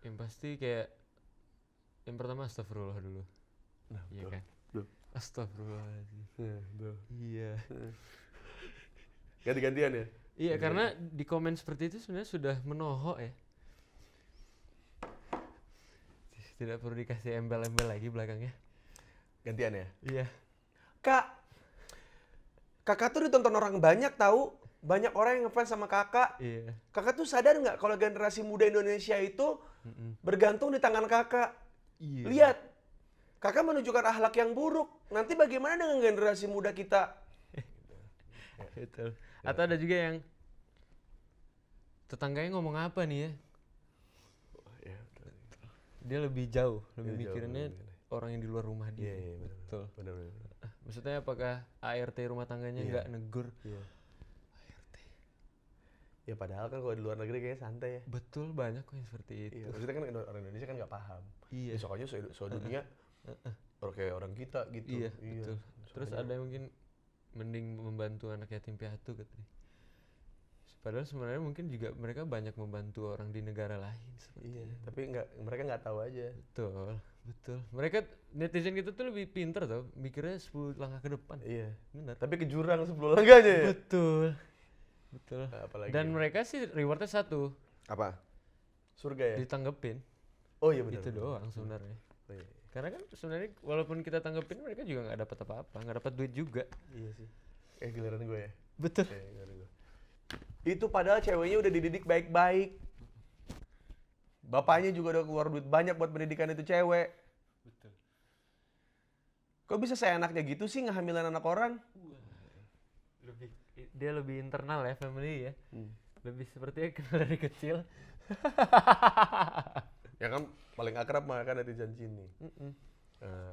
[SPEAKER 2] Yang pasti kayak yang pertama astagfirullah dulu.
[SPEAKER 1] Nah,
[SPEAKER 2] Iya
[SPEAKER 1] betul.
[SPEAKER 2] kan?
[SPEAKER 1] Betul.
[SPEAKER 2] Astagfirullahaladzim.
[SPEAKER 1] Betul.
[SPEAKER 2] Iya.
[SPEAKER 1] Ganti-gantian ya?
[SPEAKER 2] Iya, karena di komen seperti itu sebenarnya sudah menohok ya. Tidak perlu dikasih embel-embel lagi belakangnya.
[SPEAKER 1] Gantian ya?
[SPEAKER 2] Iya.
[SPEAKER 1] Kakak tuh ditonton orang banyak tahu. Banyak orang yang ngefans sama kakak.
[SPEAKER 2] Iya.
[SPEAKER 1] Kakak tuh sadar nggak kalau generasi muda Indonesia itu bergantung di tangan kakak?
[SPEAKER 2] Iya.
[SPEAKER 1] Lihat, kakak menunjukkan akhlak yang buruk. Nanti bagaimana dengan generasi muda kita?
[SPEAKER 2] Betul. Atau ada juga yang tetangganya ngomong apa nih ya?
[SPEAKER 1] Ya,
[SPEAKER 2] Dia lebih jauh, lebih
[SPEAKER 1] Lebih jauh,
[SPEAKER 2] mikirinnya
[SPEAKER 1] lebih ini.
[SPEAKER 2] orang yang di luar rumah dia.
[SPEAKER 1] Iya, benar.
[SPEAKER 2] Betul.
[SPEAKER 1] Benar.
[SPEAKER 2] Maksudnya apakah ART rumah tangganya
[SPEAKER 1] Iya.
[SPEAKER 2] nggak negur?
[SPEAKER 1] Iya. Ya padahal kan kalau di luar negeri kayaknya santai ya.
[SPEAKER 2] Betul, banyak kok yang seperti itu.
[SPEAKER 1] Iya, maksudnya kan orang Indonesia kan nggak paham.
[SPEAKER 2] Iya.
[SPEAKER 1] Ya, soalnya dunia kayak orang kita gitu.
[SPEAKER 2] Iya, betul. Terus
[SPEAKER 1] Soalnya-
[SPEAKER 2] ada yang mungkin mending membantu anak yatim piatu katanya. Padahal sebenarnya mungkin juga mereka banyak membantu orang di negara lain seperti
[SPEAKER 1] Iya,
[SPEAKER 2] itu.
[SPEAKER 1] tapi mereka nggak tahu aja.
[SPEAKER 2] Betul, betul. Mereka netizen kita tuh lebih pinter tau, mikirnya 10 langkah ke depan.
[SPEAKER 1] Iya.
[SPEAKER 2] Benar.
[SPEAKER 1] Tapi ke jurang 10 langganya ya.
[SPEAKER 2] Betul. Betul.
[SPEAKER 1] Nah, apalagi
[SPEAKER 2] Dan
[SPEAKER 1] ya?
[SPEAKER 2] mereka sih rewardnya satu,
[SPEAKER 1] Apa? Surga ya?
[SPEAKER 2] ditanggepin.
[SPEAKER 1] Oh iya benar.
[SPEAKER 2] Itu
[SPEAKER 1] benar.
[SPEAKER 2] doang sebenarnya.
[SPEAKER 1] Oh, iya.
[SPEAKER 2] Karena kan sebenarnya walaupun kita tanggepin mereka juga nggak dapat apa-apa, nggak dapat duit juga.
[SPEAKER 1] Iya sih. Giliran gue ya.
[SPEAKER 2] Betul.
[SPEAKER 1] Giliran gue. Itu padahal ceweknya udah dididik baik-baik. Bapaknya juga udah keluar duit banyak buat pendidikan itu cewek.
[SPEAKER 2] Betul. Kok
[SPEAKER 1] Kok bisa seenaknya gitu sih ngehamilan anak orang?
[SPEAKER 2] Dia lebih internal ya family ya. Lebih sepertinya kenal dari kecil.
[SPEAKER 1] Ya kan paling akrab mah kan netizen sini.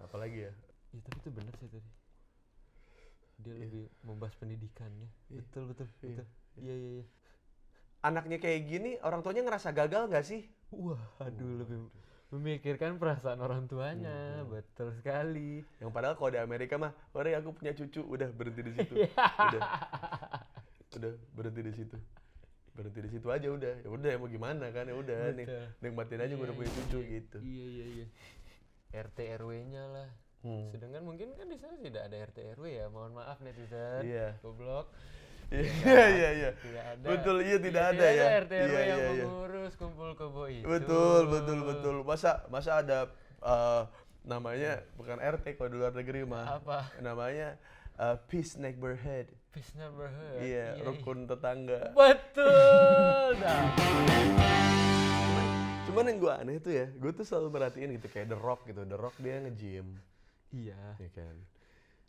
[SPEAKER 1] Apalagi ya?
[SPEAKER 2] Ya tapi itu benar sih tadi. Dia lebih membahas pendidikannya. Betul. Iya.
[SPEAKER 1] Anaknya kayak gini, orang tuanya ngerasa gagal nggak sih?
[SPEAKER 2] Wah, aduh lebih memikirkan perasaan orang tuanya. Betul sekali.
[SPEAKER 1] Yang padahal kalau di Amerika mah, "Ore aku punya cucu, udah berhenti di situ." Udah berhenti di situ. Berhenti di situ aja udah. Ya udah mau gimana kan? Ya udah nih.
[SPEAKER 2] Betul.
[SPEAKER 1] Nikmatin aja gue udah punya cucu gitu.
[SPEAKER 2] Iya. RT RW-nya lah. Sedangkan mungkin kan di sana tidak ada RT RW ya. Mohon maaf netizen.
[SPEAKER 1] Iya.
[SPEAKER 2] Goblok.
[SPEAKER 1] Iya.
[SPEAKER 2] Tidak ada.
[SPEAKER 1] Betul, iya tidak ada
[SPEAKER 2] Tidak
[SPEAKER 1] ya.
[SPEAKER 2] ada RT RW
[SPEAKER 1] Iya,
[SPEAKER 2] yang
[SPEAKER 1] iya.
[SPEAKER 2] mengurus kumpul kebo itu.
[SPEAKER 1] Betul. Masa ada namanya bukan RT kalau di luar negeri mah.
[SPEAKER 2] Apa?
[SPEAKER 1] Namanya Peace Neighborhood.
[SPEAKER 2] Peace neighborhood.
[SPEAKER 1] Iya, rukun tetangga.
[SPEAKER 2] Betul. Dah.
[SPEAKER 1] Cuman yang gue aneh tuh ya, gue tuh selalu merhatiin gitu kayak The Rock gitu. The Rock dia nge-gym,
[SPEAKER 2] Iya.
[SPEAKER 1] ya kan.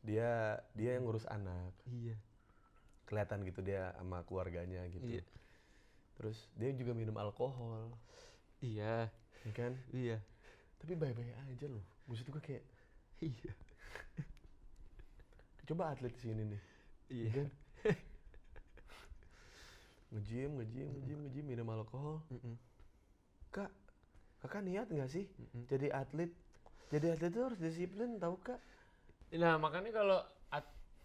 [SPEAKER 1] Dia yang ngurus anak.
[SPEAKER 2] Iya.
[SPEAKER 1] Kelihatan gitu dia sama keluarganya gitu.
[SPEAKER 2] Iya.
[SPEAKER 1] Terus dia juga minum alkohol,
[SPEAKER 2] Iya.
[SPEAKER 1] ya kan.
[SPEAKER 2] Iya.
[SPEAKER 1] Tapi baik-baik aja loh. Maksud gue kayak,
[SPEAKER 2] Iya.
[SPEAKER 1] coba atlet di sini nih.
[SPEAKER 2] Iya.
[SPEAKER 1] Kan? Nge-gym, minum alkohol. Kakak niat nggak sih jadi atlet? Jadi atlet itu harus disiplin, tahu kak?
[SPEAKER 2] Nah makanya kalau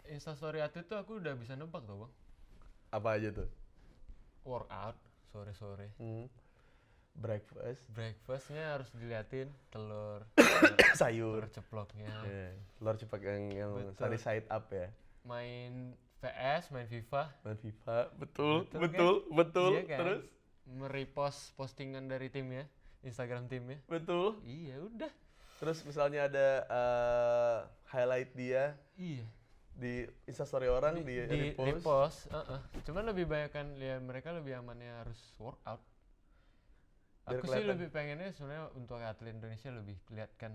[SPEAKER 2] instastory atlet tuh aku udah bisa nebak tau bang.
[SPEAKER 1] Apa aja tuh?
[SPEAKER 2] Workout sore-sore. Breakfastnya harus diliatin telur,
[SPEAKER 1] Sayur.
[SPEAKER 2] telur ceploknya.
[SPEAKER 1] Telur ceplok yang
[SPEAKER 2] Betul.
[SPEAKER 1] tadi side up ya.
[SPEAKER 2] Main PS, main FIFA.
[SPEAKER 1] Main FIFA, betul.
[SPEAKER 2] Iya kan?
[SPEAKER 1] Terus?
[SPEAKER 2] Merepost postingan dari timnya, Instagram timnya.
[SPEAKER 1] Betul.
[SPEAKER 2] Iya udah.
[SPEAKER 1] Terus misalnya ada highlight dia
[SPEAKER 2] Iya.
[SPEAKER 1] di Instastory orang di repost.
[SPEAKER 2] Repost, cuman lebih banyak kan ya mereka lebih amannya harus workout.
[SPEAKER 1] Biar
[SPEAKER 2] Aku sih
[SPEAKER 1] kelihatan.
[SPEAKER 2] lebih pengennya sebenarnya untuk atlet Indonesia lebih lihatkan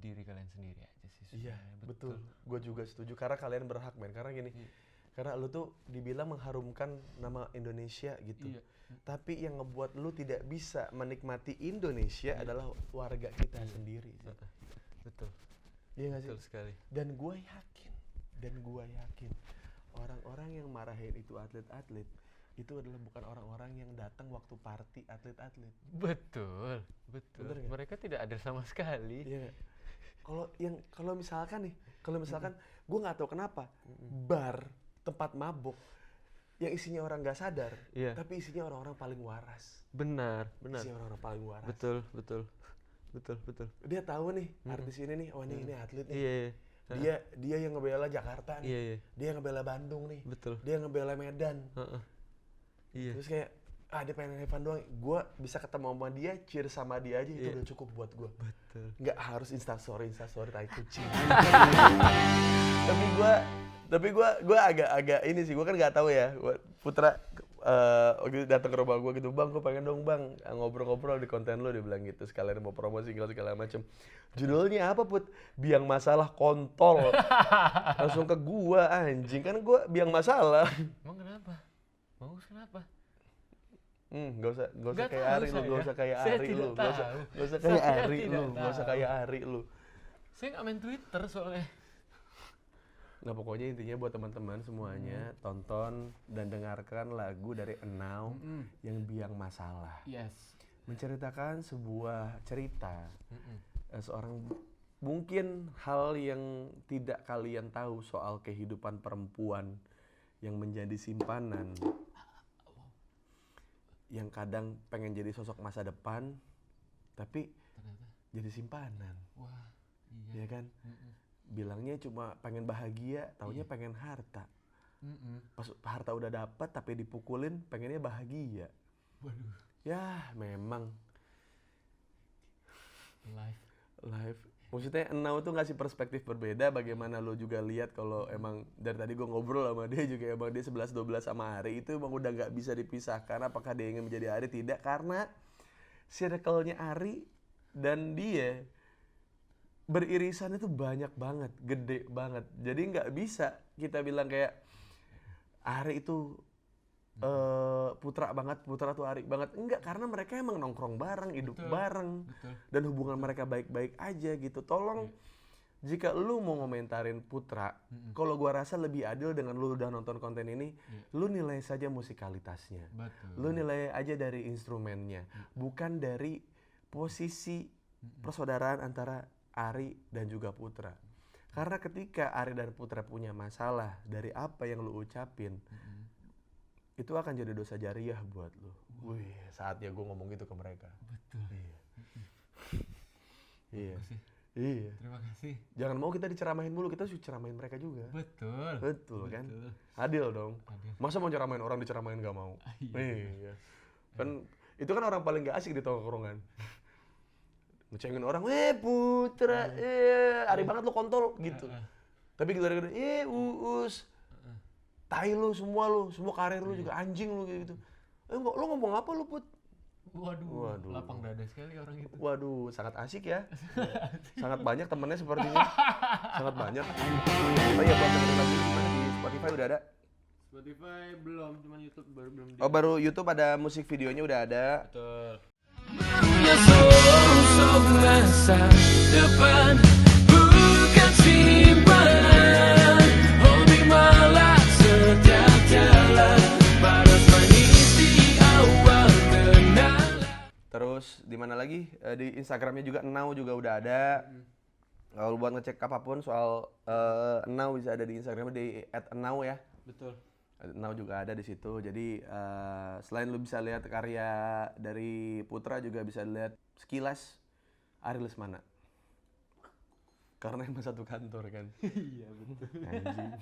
[SPEAKER 2] diri kalian sendiri aja sih.
[SPEAKER 1] Iya,
[SPEAKER 2] sebenarnya.
[SPEAKER 1] betul. Gue juga setuju karena kalian berhak, men. Karena gini, karena lu tuh dibilang mengharumkan nama Indonesia gitu.
[SPEAKER 2] Iya.
[SPEAKER 1] Tapi yang ngebuat lu tidak bisa menikmati Indonesia adalah warga kita sendiri. Sih.
[SPEAKER 2] Betul.
[SPEAKER 1] Iya nggak sih?
[SPEAKER 2] Betul sekali.
[SPEAKER 1] Dan gue yakin orang-orang yang marahin itu atlet-atlet itu adalah bukan orang-orang yang datang waktu party atlet-atlet.
[SPEAKER 2] Betul.
[SPEAKER 1] Bener nggak?
[SPEAKER 2] Mereka tidak ada sama sekali.
[SPEAKER 1] Iya nggak? Kalau misalkan gue nggak tahu kenapa bar tempat mabuk yang isinya orang nggak sadar, tapi isinya orang-orang paling waras.
[SPEAKER 2] Benar.
[SPEAKER 1] Isinya orang-orang paling waras.
[SPEAKER 2] Betul.
[SPEAKER 1] Dia tahu nih artis ini nih, oh ini atlet nih.
[SPEAKER 2] Iya.
[SPEAKER 1] Dia yang ngebela Jakarta nih.
[SPEAKER 2] Iya.
[SPEAKER 1] Dia yang ngebela Bandung nih.
[SPEAKER 2] Betul.
[SPEAKER 1] Dia yang ngebela Medan.
[SPEAKER 2] Iya.
[SPEAKER 1] Terus kayak dia pengen have fun doang. Gue bisa ketemu sama dia, cheer sama dia aja itu udah cukup buat gue.
[SPEAKER 2] Betul.
[SPEAKER 1] Nggak harus instastory tai kucing. tapi gue agak ini sih, gue kan nggak tahu ya. Putra waktu itu datang ke rumah gue gitu, bang, gue pengen dong bang ngobrol-ngobrol di konten lo, dia bilang gitu, sekalian mau promosi segala macem. Judulnya apa Put? Biang Masalah Kontol. Langsung ke gue, anjing, kan gue biang masalah.
[SPEAKER 2] Emang kenapa? Bagus kenapa?
[SPEAKER 1] Gak usah
[SPEAKER 2] Nggak
[SPEAKER 1] kayak
[SPEAKER 2] tahu
[SPEAKER 1] Ari lu, gak usah kayak
[SPEAKER 2] saya
[SPEAKER 1] Ari
[SPEAKER 2] tidak
[SPEAKER 1] lu,
[SPEAKER 2] tahu.
[SPEAKER 1] gak usah
[SPEAKER 2] Saya
[SPEAKER 1] kayak Ari
[SPEAKER 2] tidak
[SPEAKER 1] lu, gak usah
[SPEAKER 2] tahu.
[SPEAKER 1] kayak Ari lu.
[SPEAKER 2] Saya nggak main Twitter soalnya.
[SPEAKER 1] Nah pokoknya intinya buat teman-teman semuanya tonton dan dengarkan lagu dari Enau yang Biang Masalah.
[SPEAKER 2] Yes.
[SPEAKER 1] Menceritakan sebuah cerita seorang, mungkin hal yang tidak kalian tahu soal kehidupan perempuan yang menjadi simpanan, yang kadang pengen jadi sosok masa depan tapi
[SPEAKER 2] Ternyata.
[SPEAKER 1] jadi simpanan.
[SPEAKER 2] Wah. Iya.
[SPEAKER 1] Ya kan? Bilangnya cuma pengen bahagia, taunya pengen harta. Pas harta udah dapat tapi dipukulin, pengennya bahagia.
[SPEAKER 2] Waduh.
[SPEAKER 1] Ya memang
[SPEAKER 2] Live.
[SPEAKER 1] Maksudnya Enau tuh ngasih perspektif berbeda. Bagaimana lo juga lihat kalau emang dari tadi gue ngobrol sama dia juga, emang dia 11-12 sama Ari itu emang udah nggak bisa dipisahkan. Apakah dia ingin menjadi Ari? Tidak, karena circle-nya Ari dan dia beririsan itu banyak banget, gede banget. Jadi nggak bisa kita bilang kayak Ari itu Putra banget, Putra tuh Ari banget. Enggak, karena mereka emang nongkrong bareng, hidup bareng.
[SPEAKER 2] Betul.
[SPEAKER 1] Dan hubungan mereka baik-baik aja gitu. Tolong jika lu mau ngomentarin Putra, kalau gua rasa lebih adil dengan lu udah nonton konten ini, lu nilai saja musikalitasnya.
[SPEAKER 2] Betul.
[SPEAKER 1] Lu nilai aja dari instrumennya, bukan dari posisi persaudaraan antara Ari dan juga Putra. Karena ketika Ari dan Putra punya masalah dari apa yang lu ucapin, itu akan jadi dosa jariah buat lu. Wih, saatnya gue ngomong gitu ke mereka.
[SPEAKER 2] Betul.
[SPEAKER 1] Iya.
[SPEAKER 2] Makasih.
[SPEAKER 1] Iya.
[SPEAKER 2] Terima kasih.
[SPEAKER 1] Jangan mau kita diceramahin mulu, kita harus ceramahin mereka juga.
[SPEAKER 2] Betul.
[SPEAKER 1] Betul kan? Adil dong.
[SPEAKER 2] Adil.
[SPEAKER 1] Masa mau ceramahin orang diceramahin gak mau?
[SPEAKER 2] Iya.
[SPEAKER 1] Iya. Kan itu kan orang paling gak asik di tongkrongan. Ngecengin orang, Putra, Ari banget lu kontol gitu. Tapi kita gara-gara, Uus, tai lu, semua karir lu juga anjing lu kayak gitu. Lu ngomong apa lu Put?
[SPEAKER 2] Waduh. Lapang dada sekali orang itu.
[SPEAKER 1] Waduh, sangat asik ya. Sangat banyak temennya sepertinya. Sangat banyak. Oh iya, buat dengerin lagu gimana di Spotify udah ada?
[SPEAKER 2] Spotify belum, cuman YouTube belum.
[SPEAKER 1] Oh, baru YouTube ada musik videonya udah ada.
[SPEAKER 2] Betul.
[SPEAKER 3] Sosok masa depan bukan simpanan, hobi malah setiap jalan balas mengisi awal kenalan.
[SPEAKER 1] Terus di mana lagi? Di Instagramnya juga Enau juga udah ada. Kalau buat ngecek apapun soal Enau bisa ada di Instagramnya di @enau ya.
[SPEAKER 2] Betul.
[SPEAKER 1] Enau juga ada di situ. Jadi selain lu bisa lihat karya dari Putra, juga bisa lihat sekilas Ari Lesmana. Karena emang satu kantor kan.
[SPEAKER 2] Iya betul.
[SPEAKER 1] Anjing.